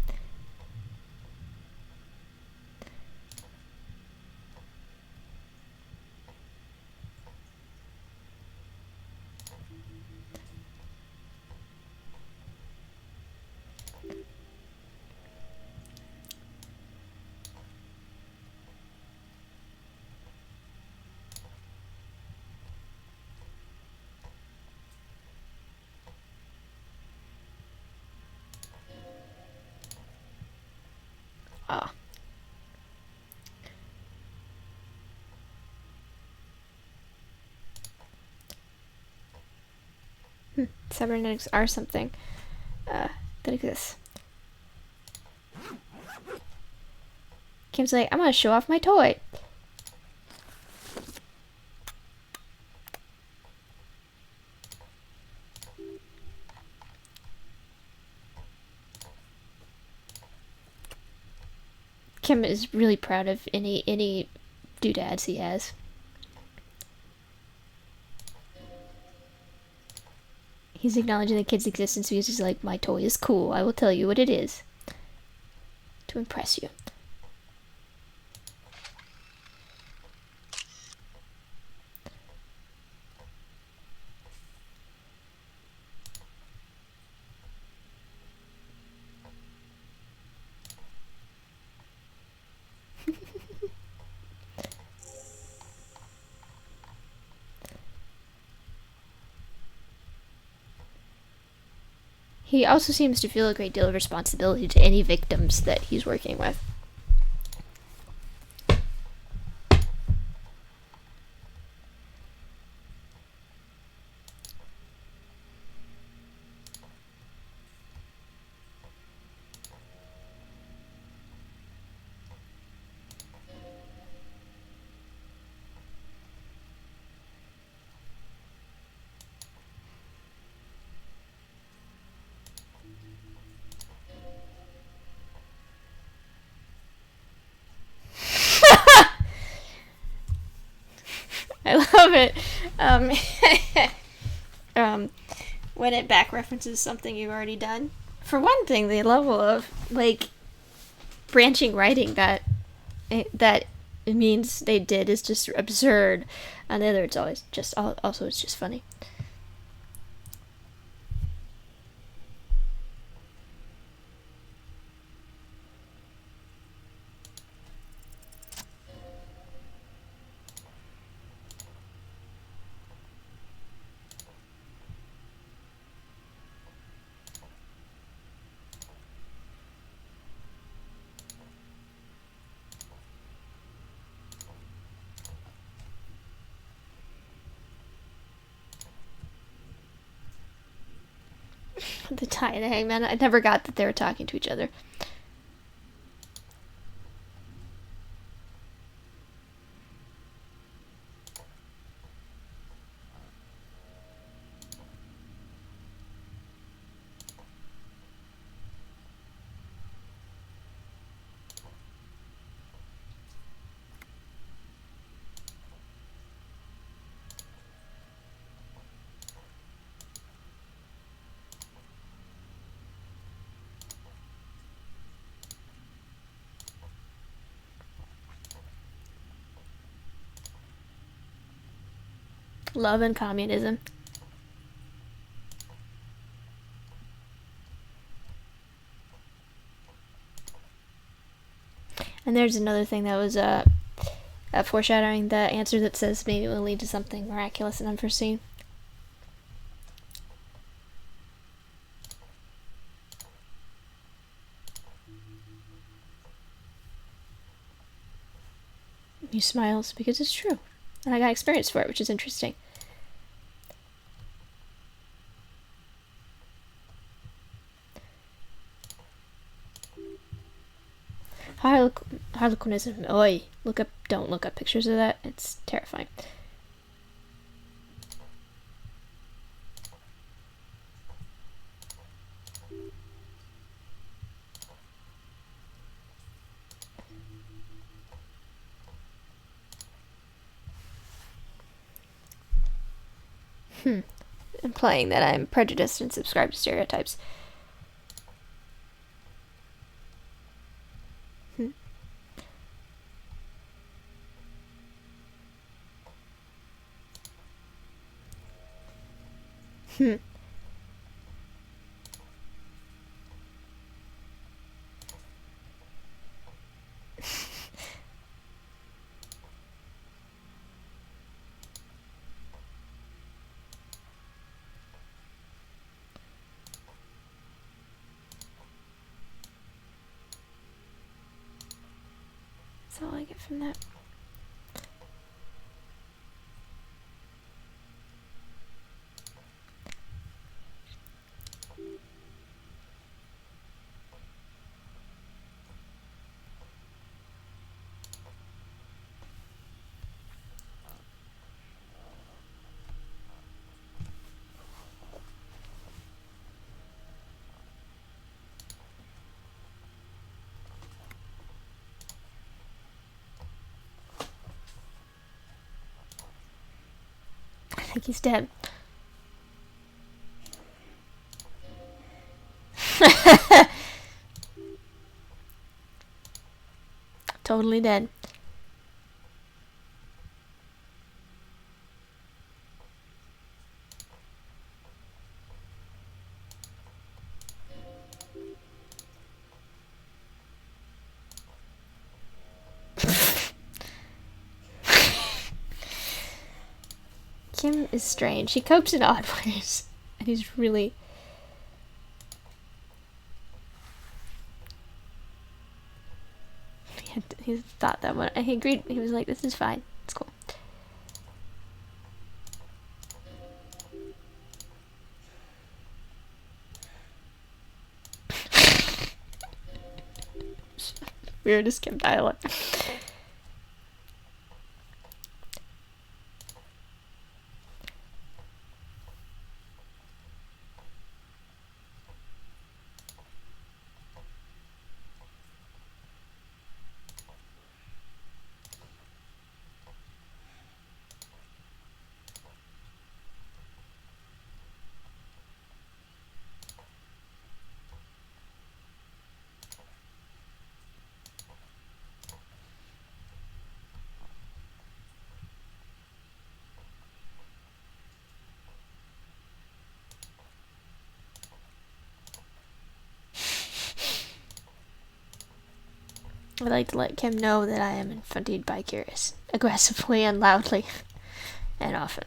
Ah. Cybernetics are something that exists. Kim's like, I'm gonna show off my toy. Kim is really proud of any doodads he has. He's acknowledging the kid's existence because he's like, my toy is cool. I will tell you what it is. To impress you. He also seems to feel a great deal of responsibility to any victims that he's working with. I love it. When it back references something you've already done. For one thing, the level of like branching writing that it means they did is just absurd. On the other, it's always just also it's just funny. The tie and the hangman. I never got that they were talking to each other. Love and communism. And there's another thing that was foreshadowing the answer that says maybe it will lead to something miraculous and unforeseen. He smiles because it's true. And I got experience for it, which is interesting. Harlequinism. Oi. Don't look up pictures of that. It's terrifying. Implying that I'm prejudiced and subscribe to stereotypes. That's all I get from that. I think he's dead. Totally dead. Kim is strange. He copes in odd ways. And he's really... He thought that one. He agreed. He was like, this is fine. It's cool. Weirdest Kim dialogue. I'd like to let Kim know that I am indeed bi-curious. Aggressively and loudly. And often.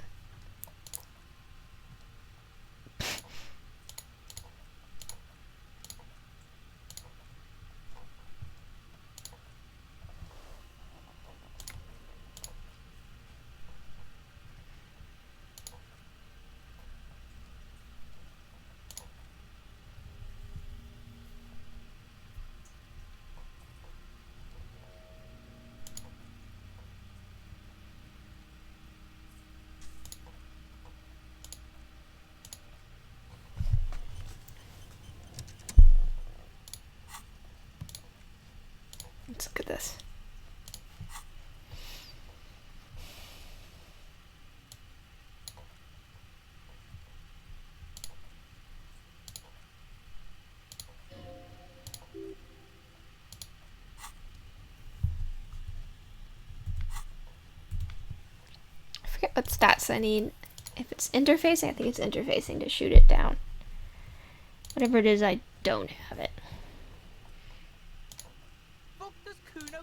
Let's look at this. I forget what stats I need. If it's interfacing, I think it's interfacing to shoot it down. Whatever it is, I don't have it. Fuck does Cuno.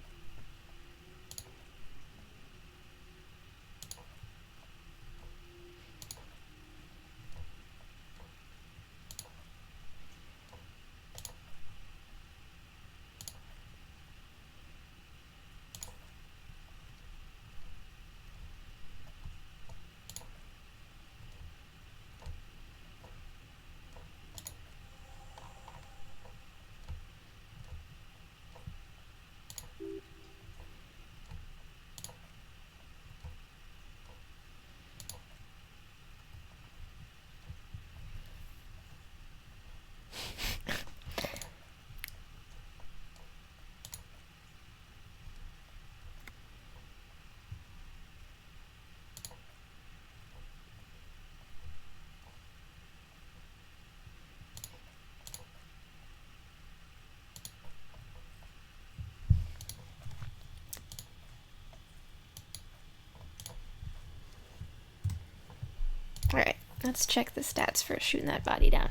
Alright, let's check the stats for shooting that body down.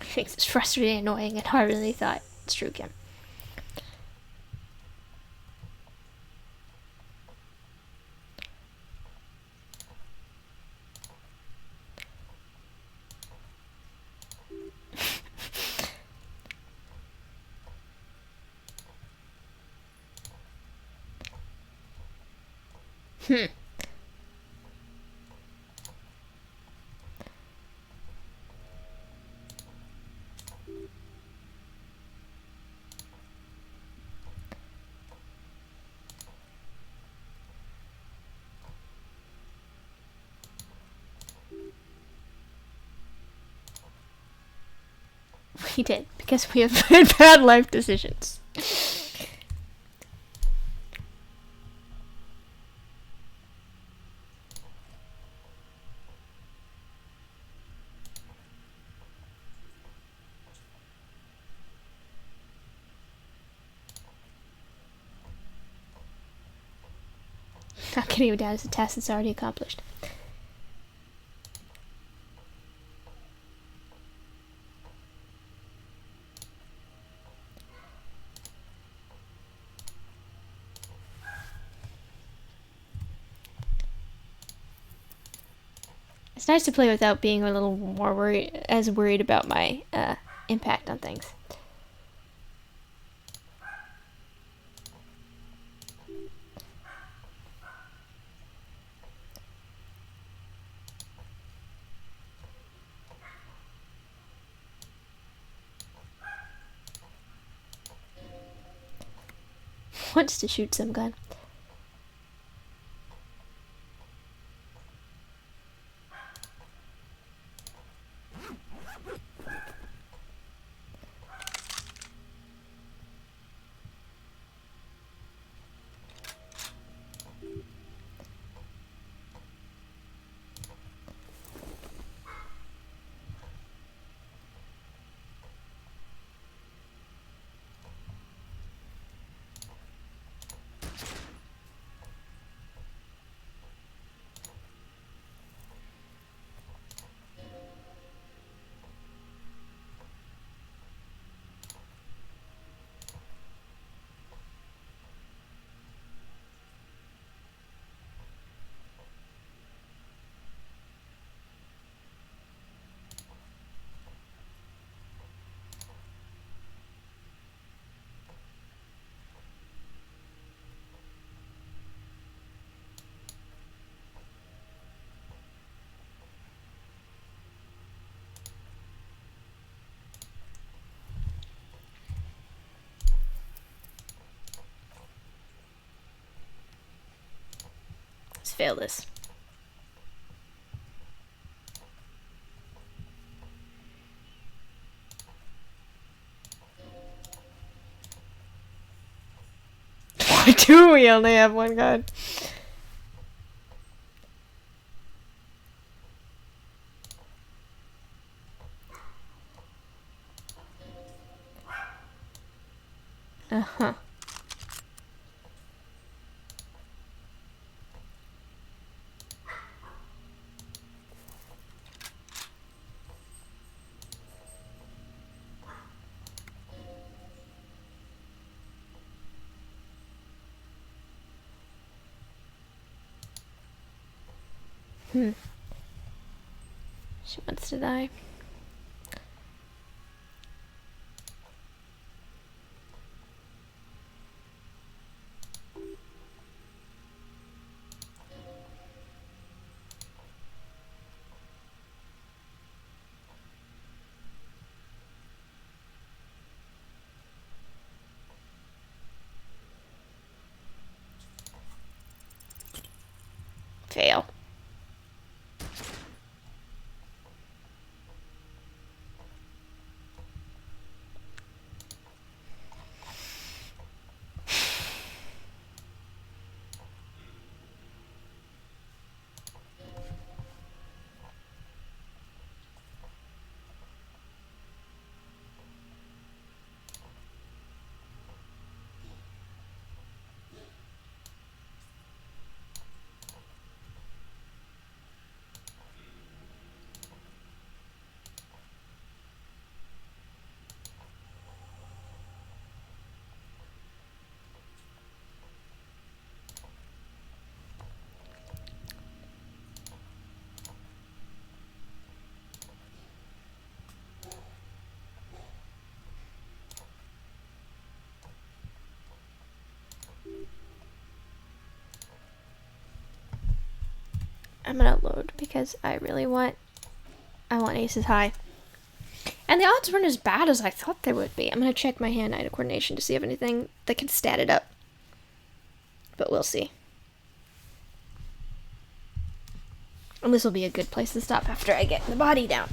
I think it's frustrating, annoying, and harder than they thought. It's true, Kim. We did, because we have made bad life decisions. Not getting you down is a task that's already accomplished. It's nice to play without being a little more worried about my impact on things. Wants to shoot some gun. fail this. Why do we only have one god? Uh-huh. She wants to die. Fail. I'm gonna load because I want aces high. And the odds weren't as bad as I thought they would be. I'm gonna check my hand-eye coordination to see if anything that can stat it up. But we'll see. And this will be a good place to stop after I get the body down.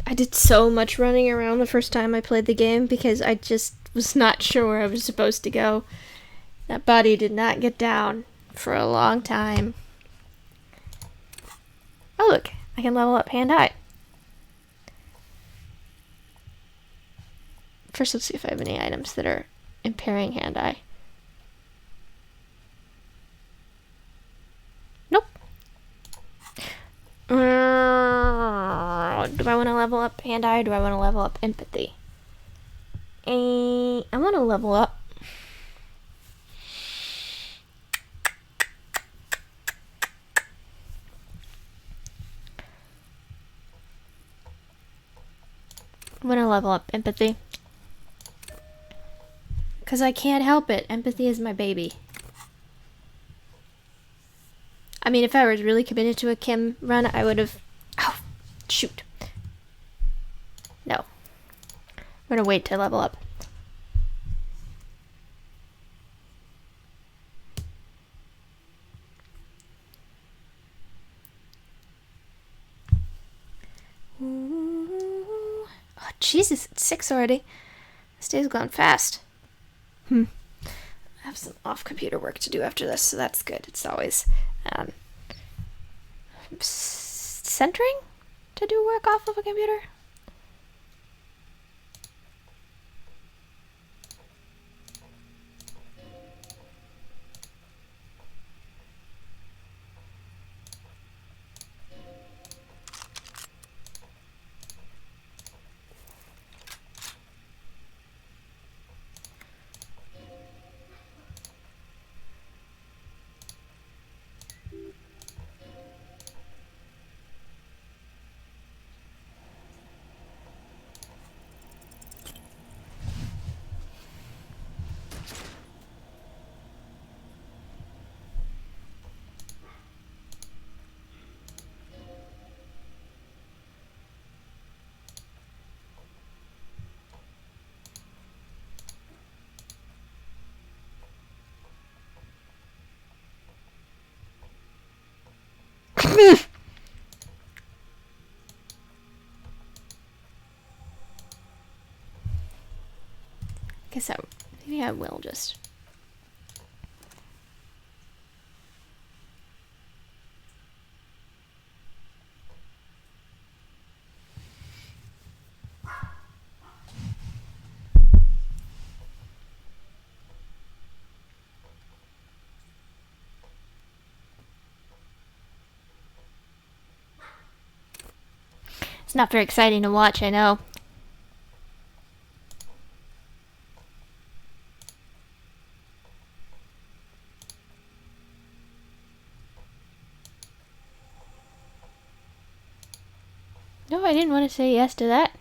I did so much running around the first time I played the game because I just was not sure where I was supposed to go. That body did not get down for a long time. Oh look, I can level up hand-eye. First, let's see if I have any items that are impairing hand-eye. Nope. Do I want to level up hand-eye or do I want to level up empathy? I want to level up. I'm going to level up empathy. Because I can't help it. Empathy is my baby. I mean, if I was really committed to a Kim run, I would have... Oh, shoot. No. I'm going to wait to level up. Oh, Jesus, it's 6 already. This day's gone fast. I have some off-computer work to do after this, so that's good. It's always centering to do work off of a computer. guess maybe I will just. It's not very exciting to watch, I know. No, I didn't want to say yes to that.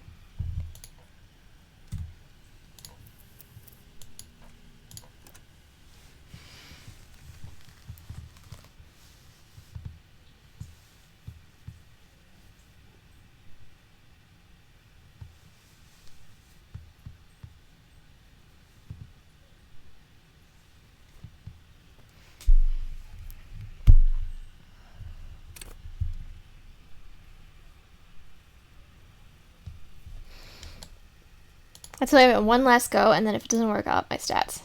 That's why I have one last go, and then if it doesn't work, I'll up my stats.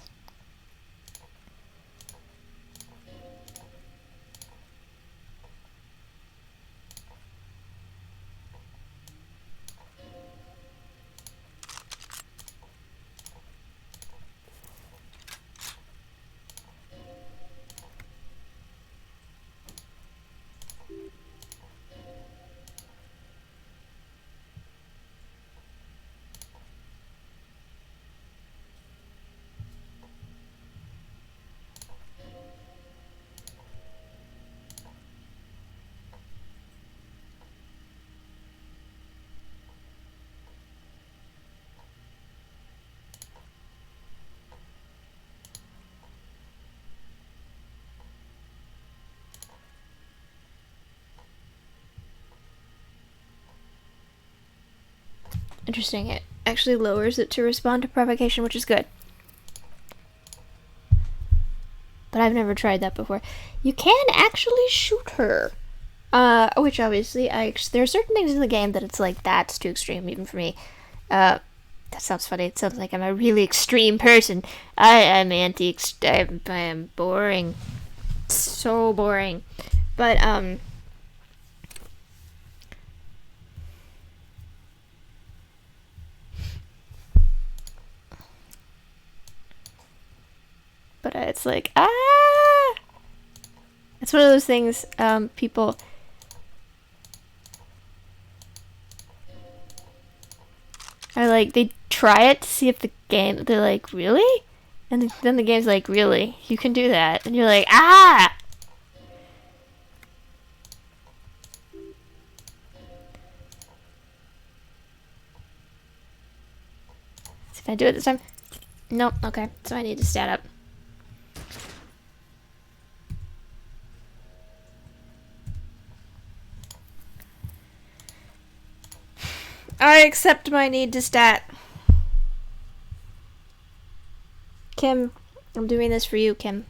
Interesting, it actually lowers it to respond to provocation, which is good. But I've never tried that before. You can actually shoot her. Which obviously, there are certain things in the game that it's like, that's too extreme even for me. That sounds funny. It sounds like I'm a really extreme person. I'm I am boring. So boring. But, it's like, it's one of those things, people are like, they try it to see if they're like, really? And then the game's like, really? You can do that? And you're like, ah! See if I do it this time. Nope, okay. So I need to stat up. I accept my need to stat. Kim, I'm doing this for you, Kim.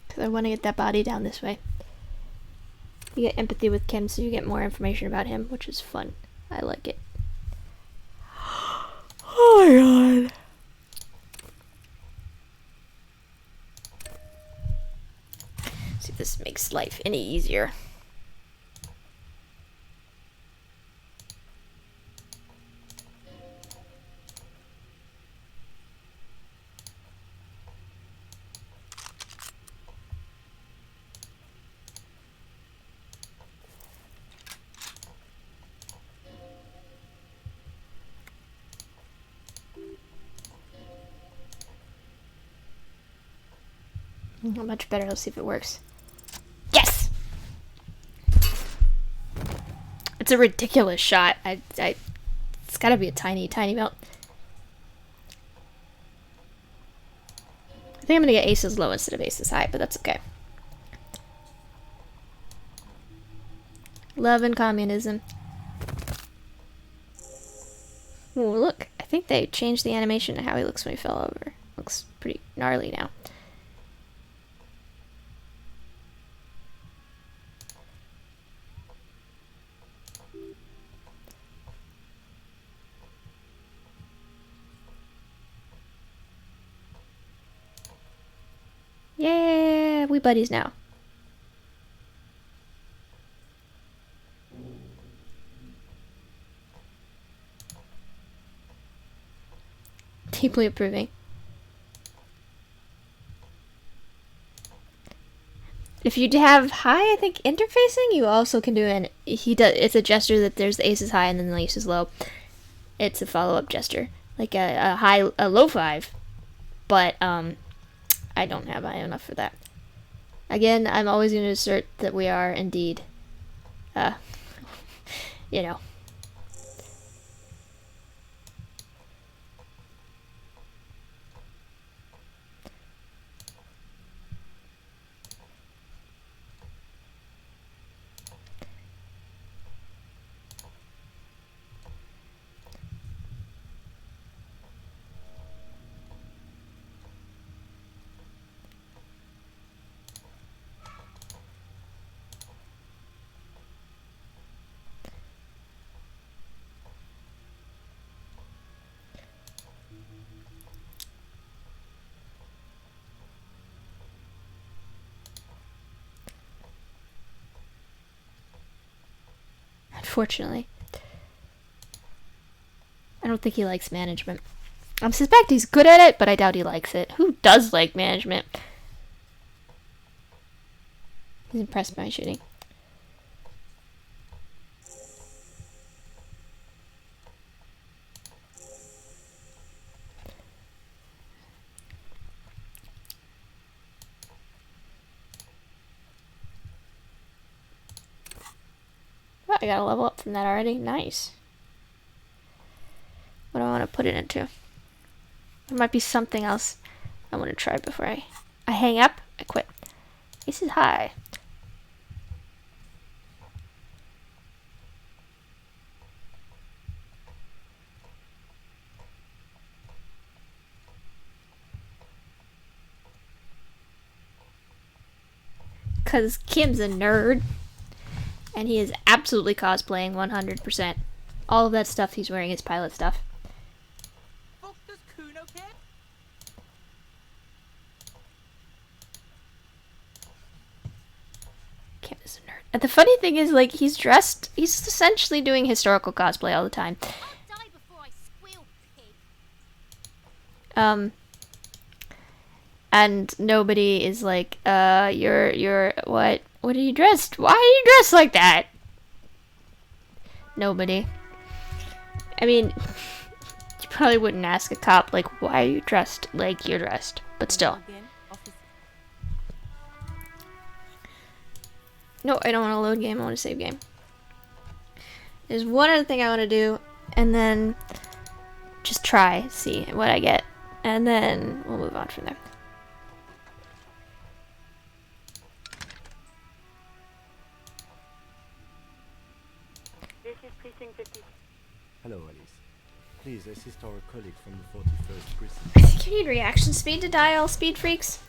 Because I want to get that body down this way. You get empathy with Kim, so you get more information about him, which is fun. I like it. Oh my god. See if this makes life any easier. Much better. Let's see if it works. Yes! It's a ridiculous shot. It's gotta be a tiny, tiny melt. I think I'm gonna get aces low instead of aces high, but that's okay. Love and communism. Ooh, look. I think they changed the animation to how he looks when he fell over. Looks pretty gnarly now. we buddies now? Deeply approving. If you have high, I think interfacing, you also can do it's a gesture that there's the ace is high and then the ace is low. It's a follow-up gesture, like a low 5, but I don't have high enough for that. Again, I'm always going to assert that we are indeed, you know. Unfortunately. I don't think he likes management. I suspect he's good at it, but I doubt he likes it. Who does like management? He's impressed by my shooting. Oh, I got a level up from that already. Nice. What do I want to put it into? There might be something else I want to try before I hang up. I quit. This is high. Because Kim's a nerd. And he is absolutely cosplaying 100%. All of that stuff he's wearing is pilot stuff. Fuck does Cuno care? Kim is a nerd. And the funny thing is, like, he's essentially doing historical cosplay all the time. I'll die before I squeal, pig. And nobody is like, you're, what? What are you dressed? Why are you dressed like that? Nobody. I mean, you probably wouldn't ask a cop, like, why are you dressed like you're dressed? But still. Again, officer. No, I don't want to load game, I want to save game. There's one other thing I want to do, and then just try, see what I get. And then we'll move on from there. This is Precinct 50. Hello, Alice. Please assist our colleague from the 41st precinct. I think you need reaction speed to dial speed freaks.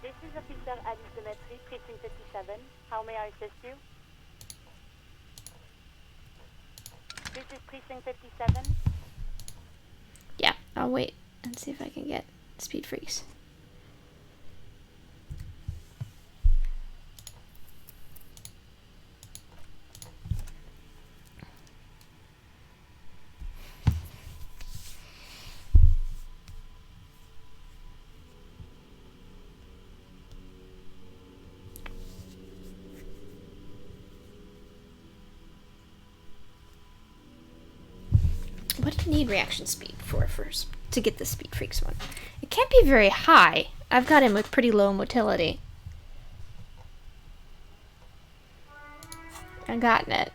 This is Officer Alice Demetri, Precinct 57. How may I assist you? This is Precinct 57. Yeah, I'll wait and see if I can get speed freaks. What do you need reaction speed for first to get the speed freaks one? It can't be very high. I've got him with pretty low motility. I've gotten it.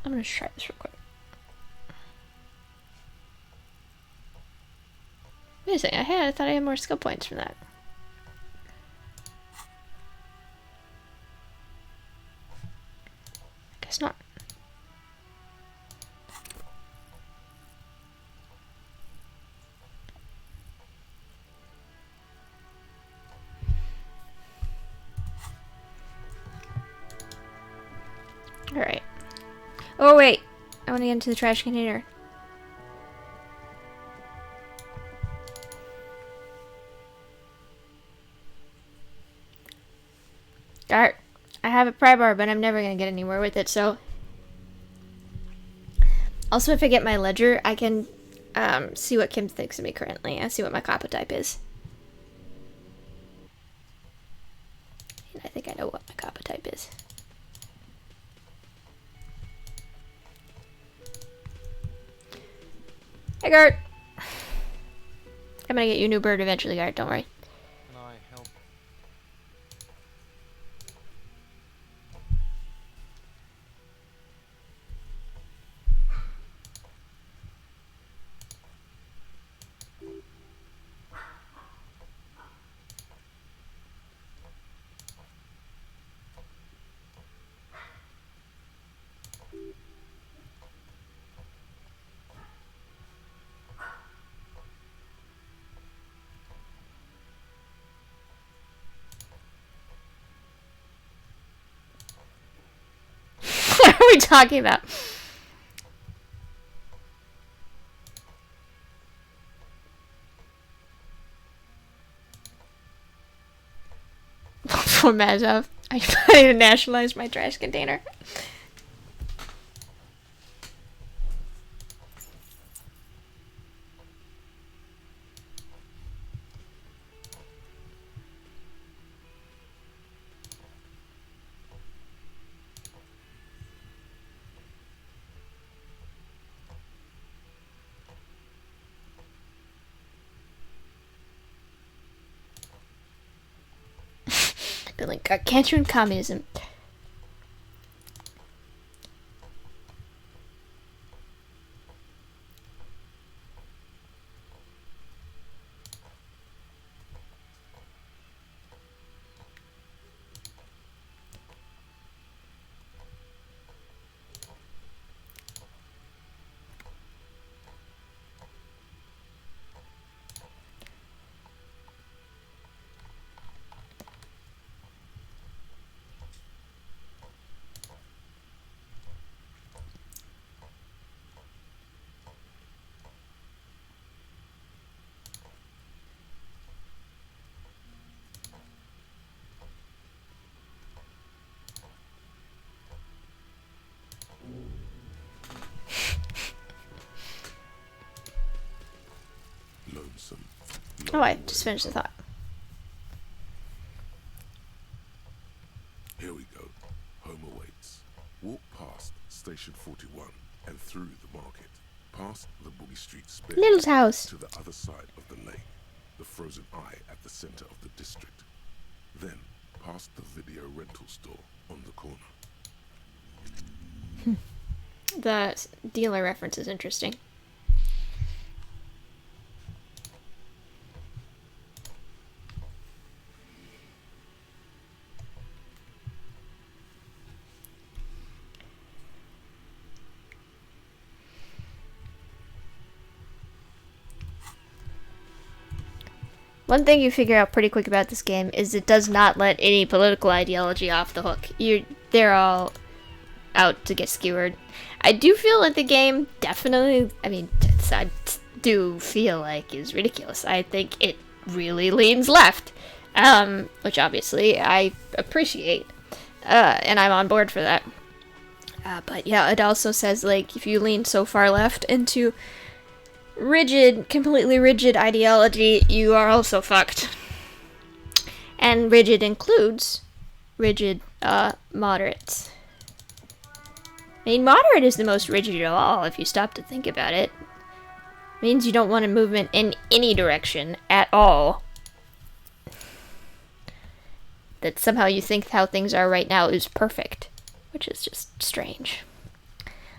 I'm gonna try this real quick. Wait a second, I thought I had more skill points from that. Guess not. Alright. Oh, wait. I want to get into the trash container. Dart. I have a pry bar, but I'm never going to get anywhere with it, so... Also, if I get my ledger, I can see what Kim thinks of me currently and see what my copy type is. And I think I know what my copy type is. Hey, Gart! I'm gonna get you a new bird eventually, Gart, don't worry. Can I help? What are we talking about? For Mazov, I need to nationalize my trash container. Building gargantuan communism. Lonesome. Oh, I just finished the thought. Here we go. Home awaits. Walk past Station 41 and through the market, past the Boogie Street Spit, Little's house. to the other side of the lake, the frozen eye at the center of the district. Then, past the video rental store on the corner. The dealer reference is interesting. One thing you figure out pretty quick about this game is it does not let any political ideology off the hook. They're all out to get skewered. I do feel like the game definitely, I do feel like is ridiculous. I think it really leans left, which obviously I appreciate, and I'm on board for that. But yeah, it also says, like, if you lean so far left into completely rigid ideology, you are also fucked. And rigid includes rigid, moderates. I mean, moderate is the most rigid of all, if you stop to think about it. It means you don't want a movement in any direction at all. That somehow you think how things are right now is perfect, which is just strange.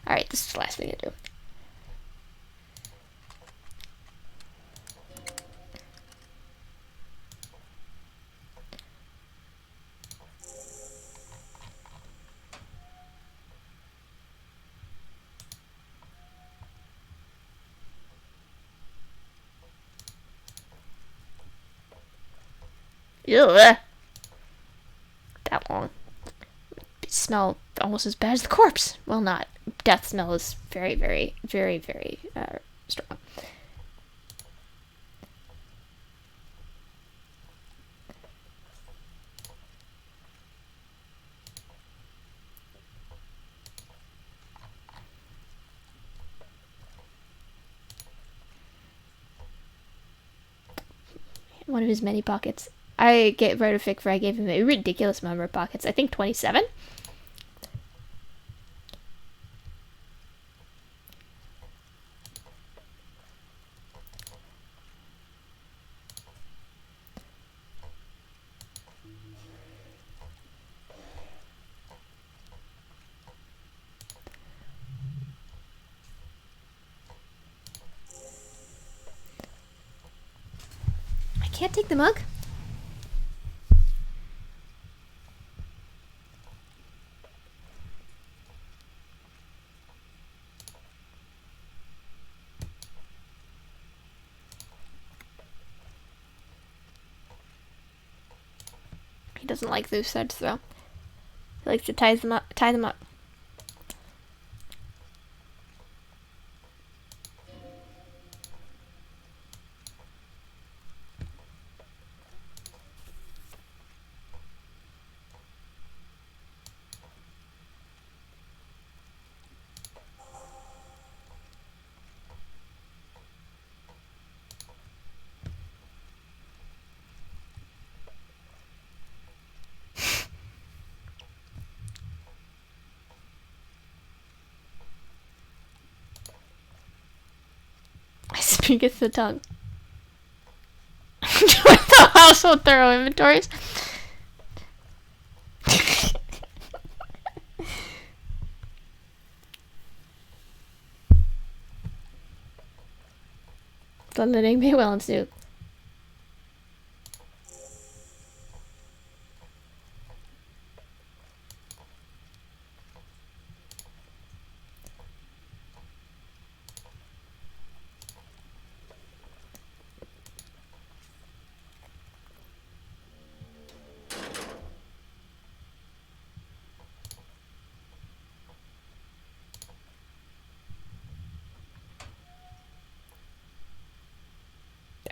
Alright, this is the last thing to do. Ew. That long. Smell almost as bad as the corpse. Well, not. Death smell is very, very, very, very strong. One of his many pockets. I get rid of Fick for I gave him a ridiculous number of pockets. I think 27. I can't take the mug. He doesn't like loose studs though. He likes to tie them up. I speak as the tongue. With the household thorough inventories. The knitting may well ensue.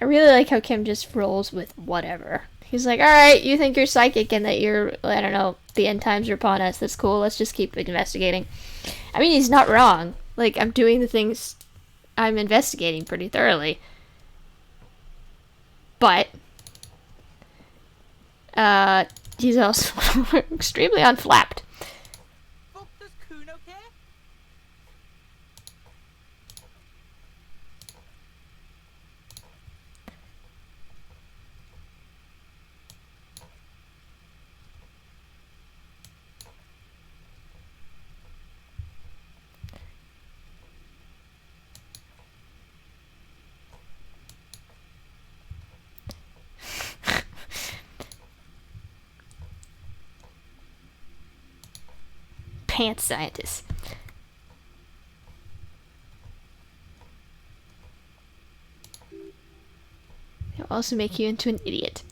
I really like how Kim just rolls with whatever. He's like, alright, you think you're psychic and that you're, I don't know, the end times are upon us. That's cool. Let's just keep investigating. I mean, he's not wrong. Like, I'm doing the things I'm investigating pretty thoroughly. But, he's also extremely unflapped. Fuck does Cuno care? Pants scientist. He'll also make you into an idiot.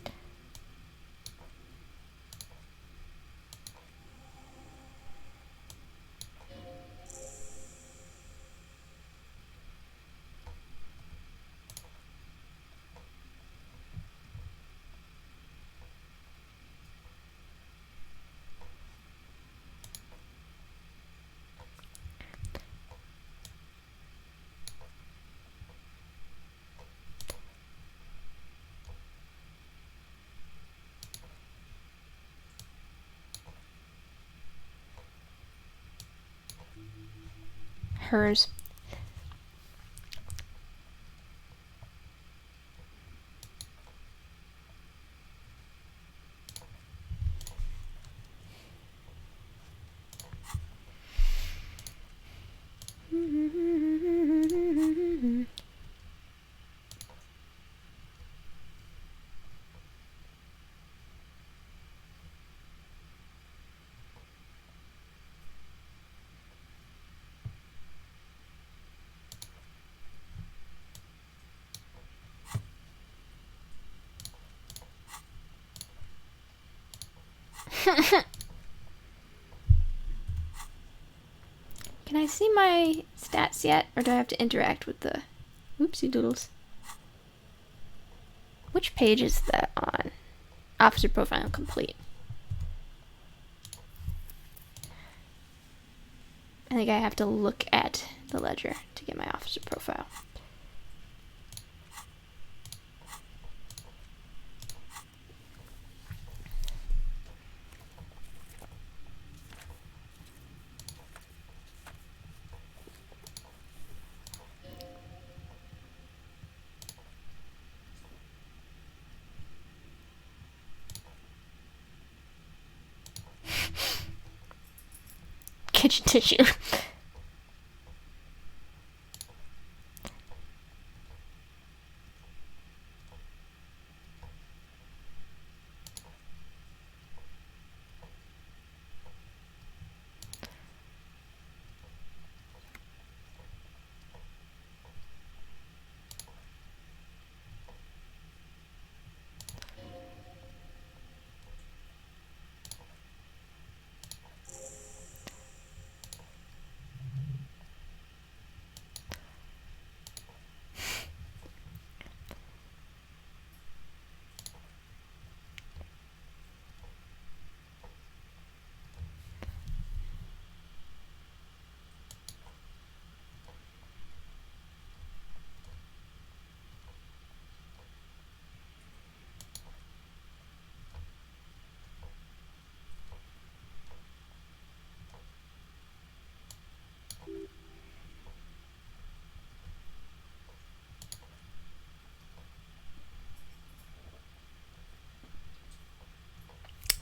Hers. Can I see my stats yet? Or do I have to interact with the... Oopsie doodles. Which page is that on? Officer profile complete. I think I have to look at the ledger to get my officer profile. Kitchen tissue.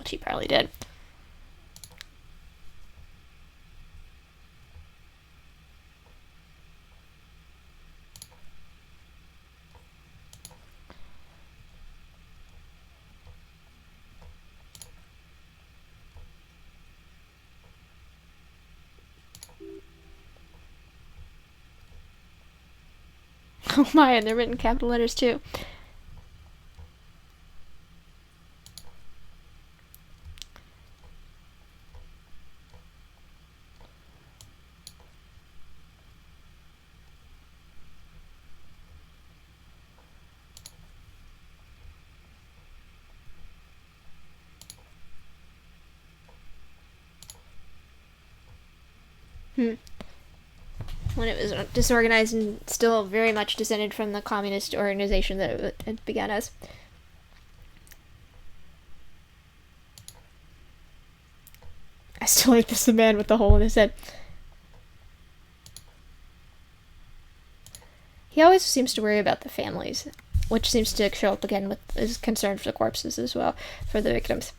She probably did. Oh my, and they're written in capital letters too. When it was disorganized and still very much descended from the communist organization that it had begun as. I still like this, the man with the hole in his head. He always seems to worry about the families, which seems to show up again with his concern for the corpses as well, for the victims.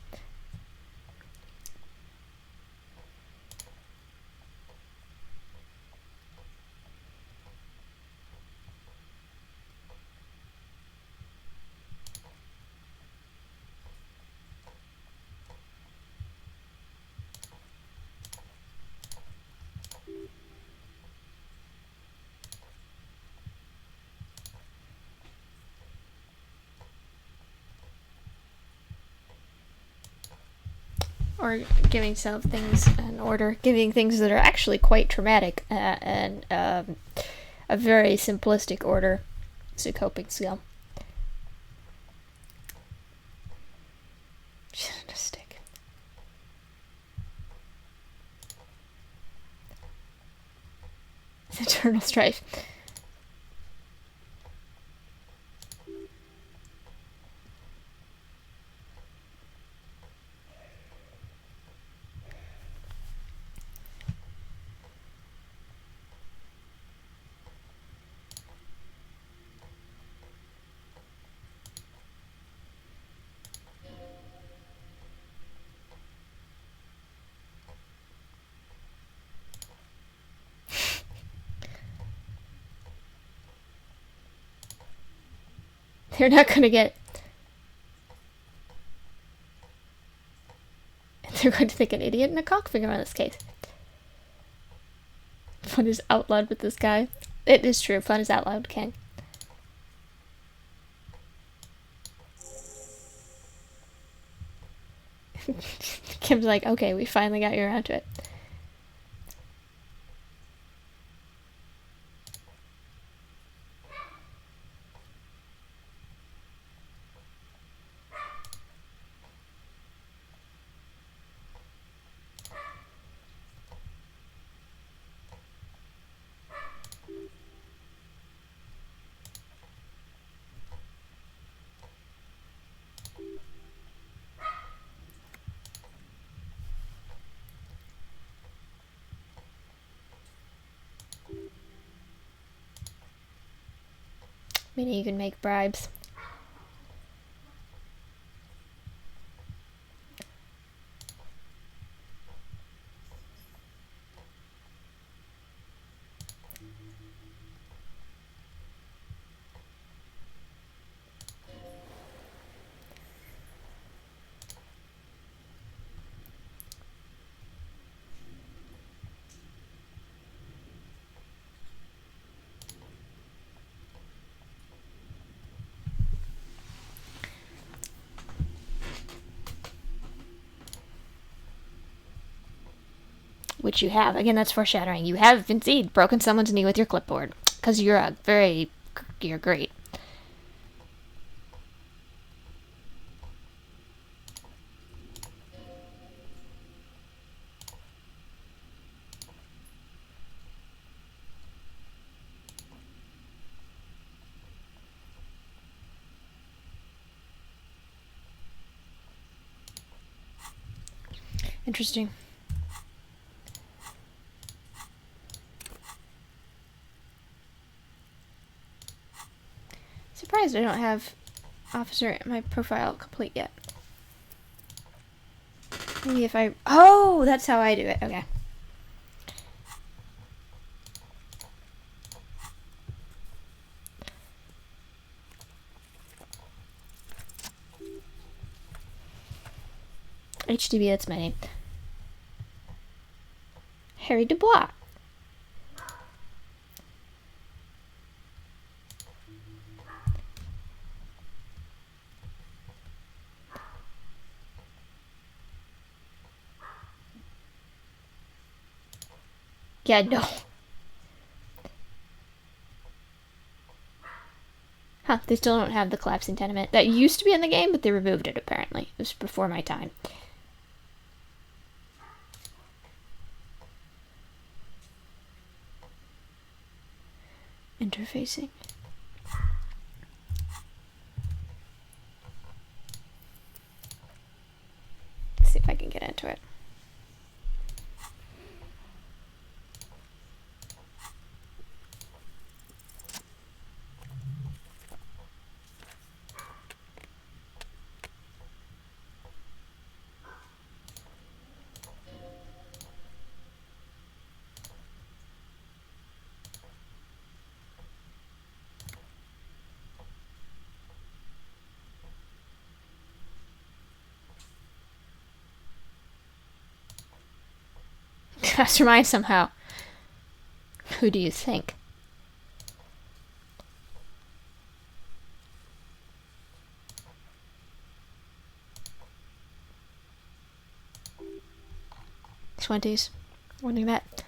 Or giving some things an order, giving things that are actually quite traumatic and a very simplistic order as a coping skill. Just stick. Eternal strife. They're not gonna get... They're going to think an idiot and a cockfinger on this case. Fun is out loud with this guy. It is true, fun is out loud, King. Kim's like, okay, we finally got you around to it. Meaning you can make bribes. Which you have. Again, that's foreshadowing. You have indeed broken someone's knee with your clipboard. Because you're you're great. Interesting. Surprised I don't have officer in my profile complete yet. Maybe if I... Oh, that's how I do it. Okay. HDB, that's my name. Harry Dubois. Yeah, no. Huh, they still don't have the collapsing tenement. That used to be in the game, but they removed it, apparently. It was before my time. Interfacing. Let's see if I can get into it. Mastermind somehow. Who do you think? '20s. Wondering that.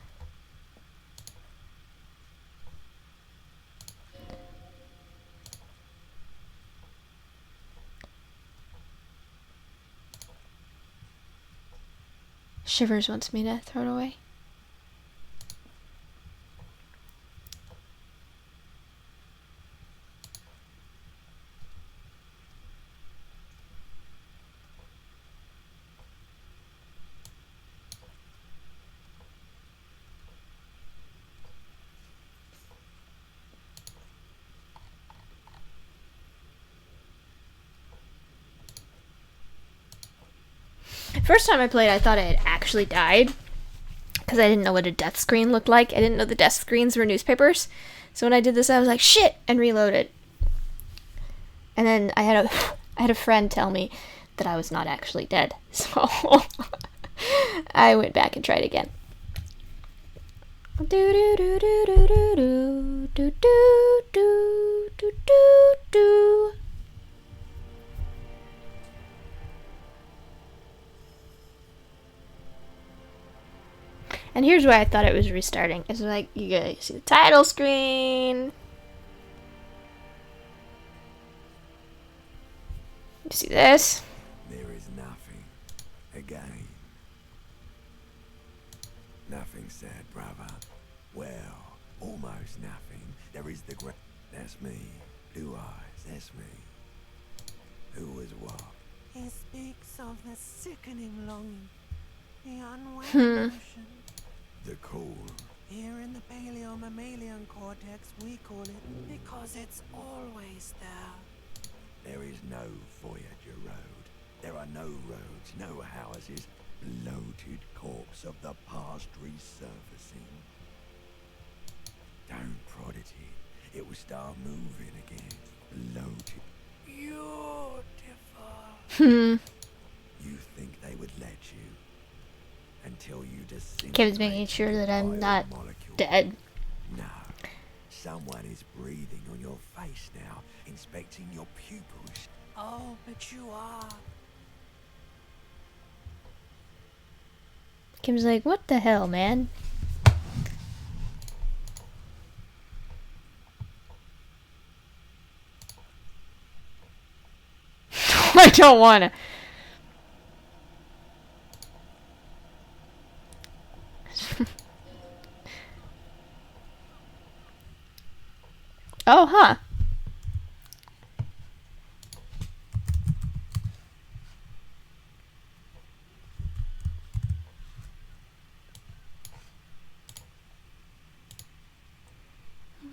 Shivers wants me to throw it away. First time I played, I thought I had actually died because I didn't know what a death screen looked like. I didn't know the death screens were newspapers. So when I did this, I was like, shit, and reloaded. And then I had a friend tell me that I was not actually dead. So I went back and tried again. Do do do do do do do do do do do do. And here's why I thought it was restarting. It's like, you guys see the title screen. You see this? There is nothing. Again. Nothing sad, brother. Well, almost nothing. There is the great... That's me. Blue eyes, that's me. Who was what? He speaks of the sickening longing, the unwavering emotion. The cool. Here in the paleo-mammalian cortex, we call it because it's always there. There is no Voyager Road. There are no roads, no houses. Bloated corpse of the past resurfacing. Don't prod at it. It will start moving again. Bloated. Beautiful. You think they would let you? Until you disintegrate. Kevin's making sure that I'm not dead. No. Someone is breathing on your face now, inspecting your pupils. Oh, but you are. Kim's like, what the hell, man? I don't wanna. Oh, huh.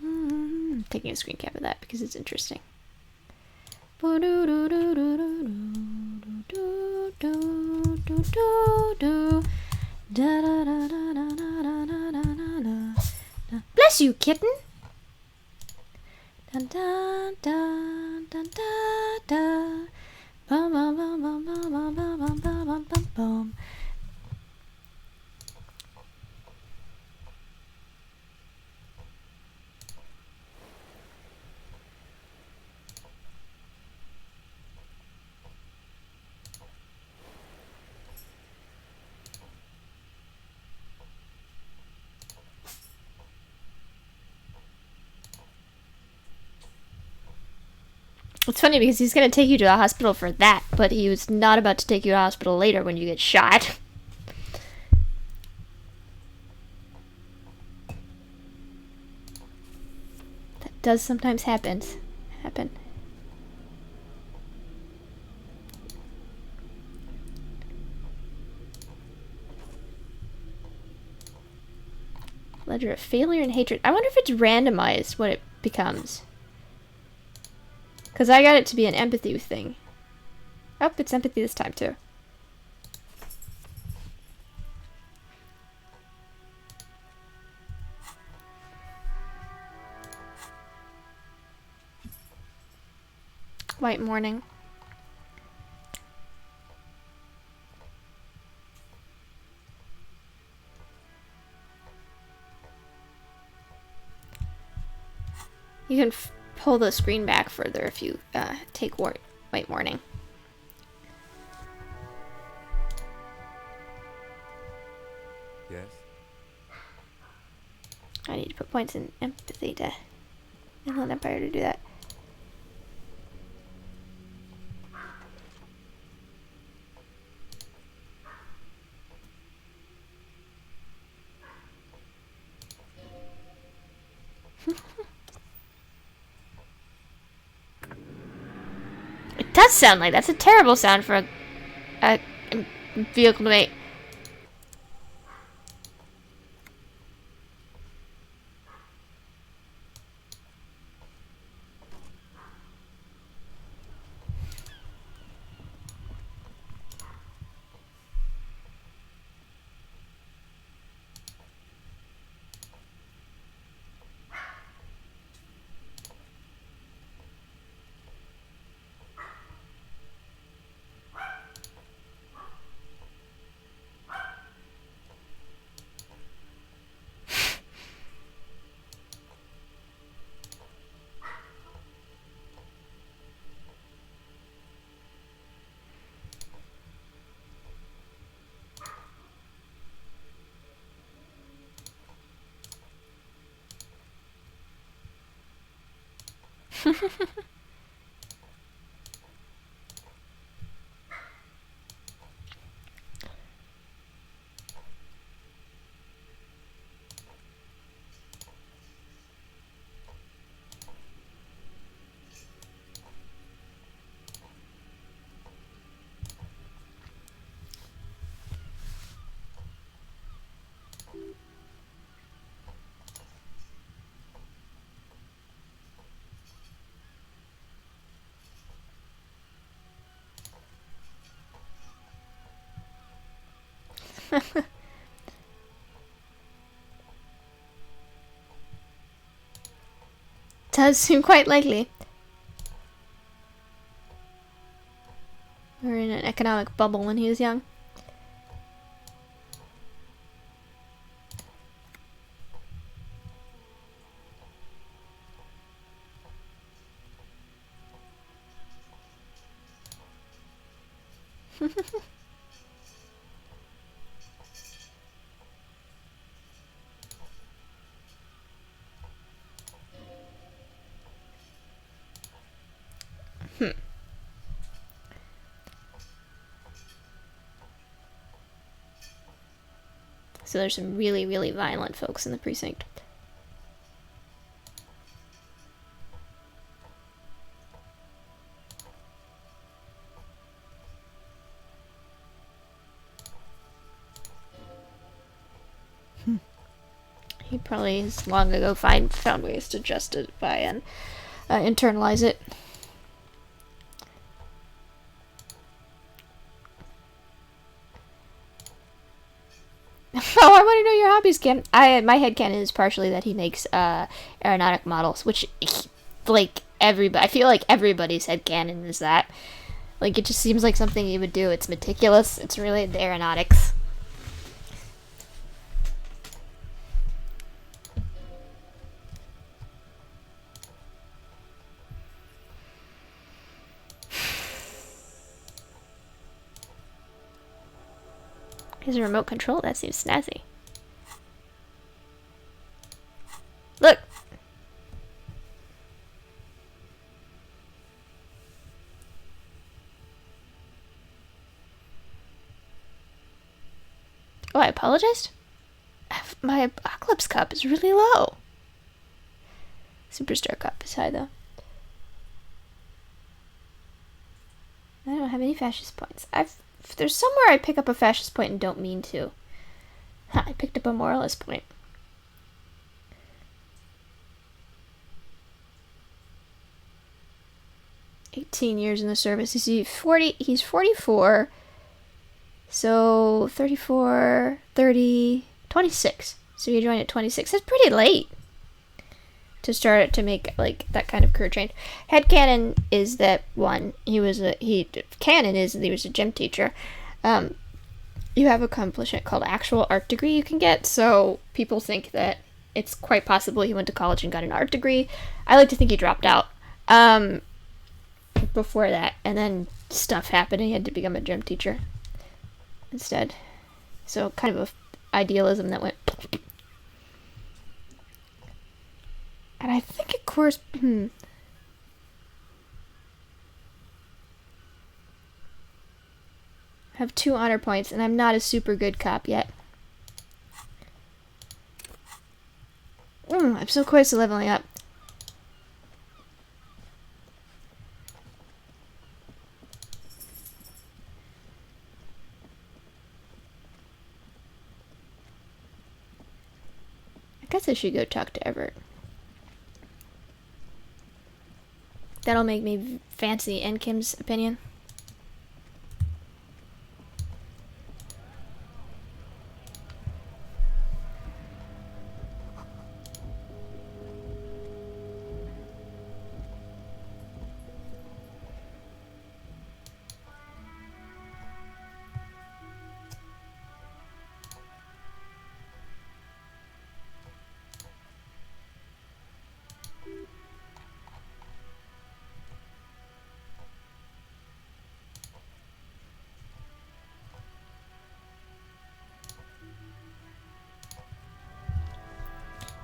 I'm taking a screen cap of that because it's interesting. Bless you, kitten. Dun, dun, dun, dun, dun, dun. Bum, bum, bum, bum, bum, bum, bum, bum, bum, bum, bum. It's funny because he's gonna take you to the hospital for that, but he was not about to take you to the hospital later when you get shot. That does sometimes happen. Ledger of failure and hatred. I wonder if it's randomized what it becomes. Because I got it to be an empathy thing. Oh, it's empathy this time too. White morning. You can pull the screen back further if you take white morning. Yes? I need to put points in empathy to Inland Empire to do that. It does sound like that's a terrible sound for a vehicle to make. Does seem quite likely. We were in an economic bubble when he was young. So there's some really, really violent folks in the precinct. He probably has long ago found ways to justify and internalize it. Oh, I want to know your hobbies, Cam. My headcanon is partially that he makes aeronautic models, which, like, I feel like everybody's headcanon is that. Like, it just seems like something he would do. It's meticulous. It's related to aeronautics. Here's a remote control. That seems snazzy. Look! Oh, I apologized? My Apocalypse cup is really low. Superstar cup is high, though. I don't have any fascist points. If there's somewhere I pick up a fascist point and don't mean to. Ha, I picked up a moralist point. "18 years in the service. He's 44. So 34, 30, 26. So you joined at 26. That's pretty late to start to make like that kind of career change. Headcanon is that one. He was a gym teacher. You have a accomplishment called actual art degree you can get. So people think that it's quite possible he went to college and got an art degree. I like to think he dropped out before that, and then stuff happened and he had to become a gym teacher instead. So kind of a idealism that went. And I think of course, I have 2 honor points, and I'm not a super good cop yet. I'm so close to leveling up. I guess I should go talk to Everett. That'll make me fancy in Kim's opinion.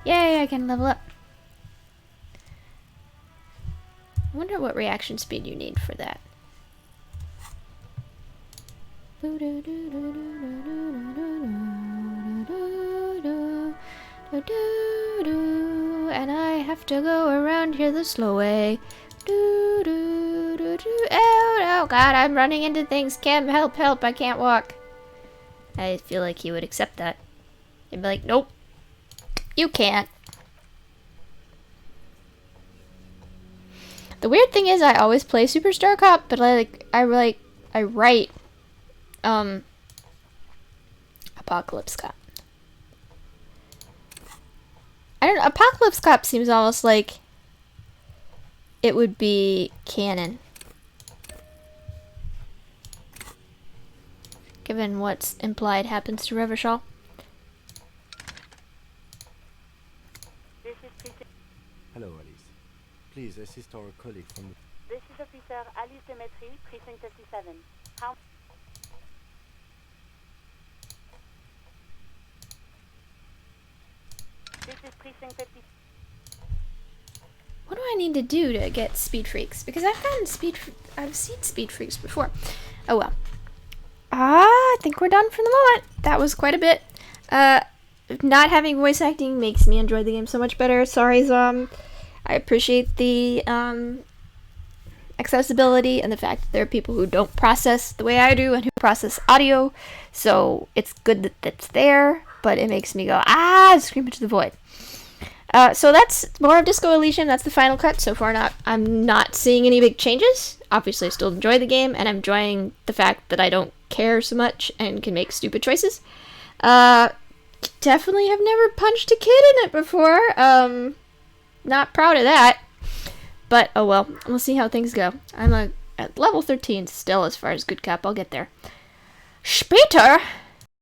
Yay, I can level up. I wonder what reaction speed you need for that. And I have to go around here the slow way. Oh god, I'm running into things. Kim, help, help, I can't walk. I feel like he would accept that. He'd be like, nope. You can't. The weird thing is I always play Superstar Cop, but I write Apocalypse Cop. I don't know, Apocalypse Cop seems almost like it would be canon. Given what's implied happens to Revachol. This is precinct. Hello, Alice. Please assist our colleague from the... This is Officer Alice Demetri, precinct 57. How? This is precinct 50. What do I need to do to get speed freaks? Because I've seen speed freaks before. Oh well. I think we're done for the moment. That was quite a bit. Not having voice acting makes me enjoy the game so much better. Sorry, Zom. I appreciate the accessibility and the fact that there are people who don't process the way I do and who process audio. So it's good that that's there, but it makes me go, scream into the void. So that's more of Disco Elysium. That's the final cut. So far, I'm not seeing any big changes. Obviously, I still enjoy the game, and I'm enjoying the fact that I don't care so much and can make stupid choices. Definitely have never punched a kid in it before. Not proud of that. But, oh well. We'll see how things go. I'm at level 13 still as far as good cop. I'll get there. Später!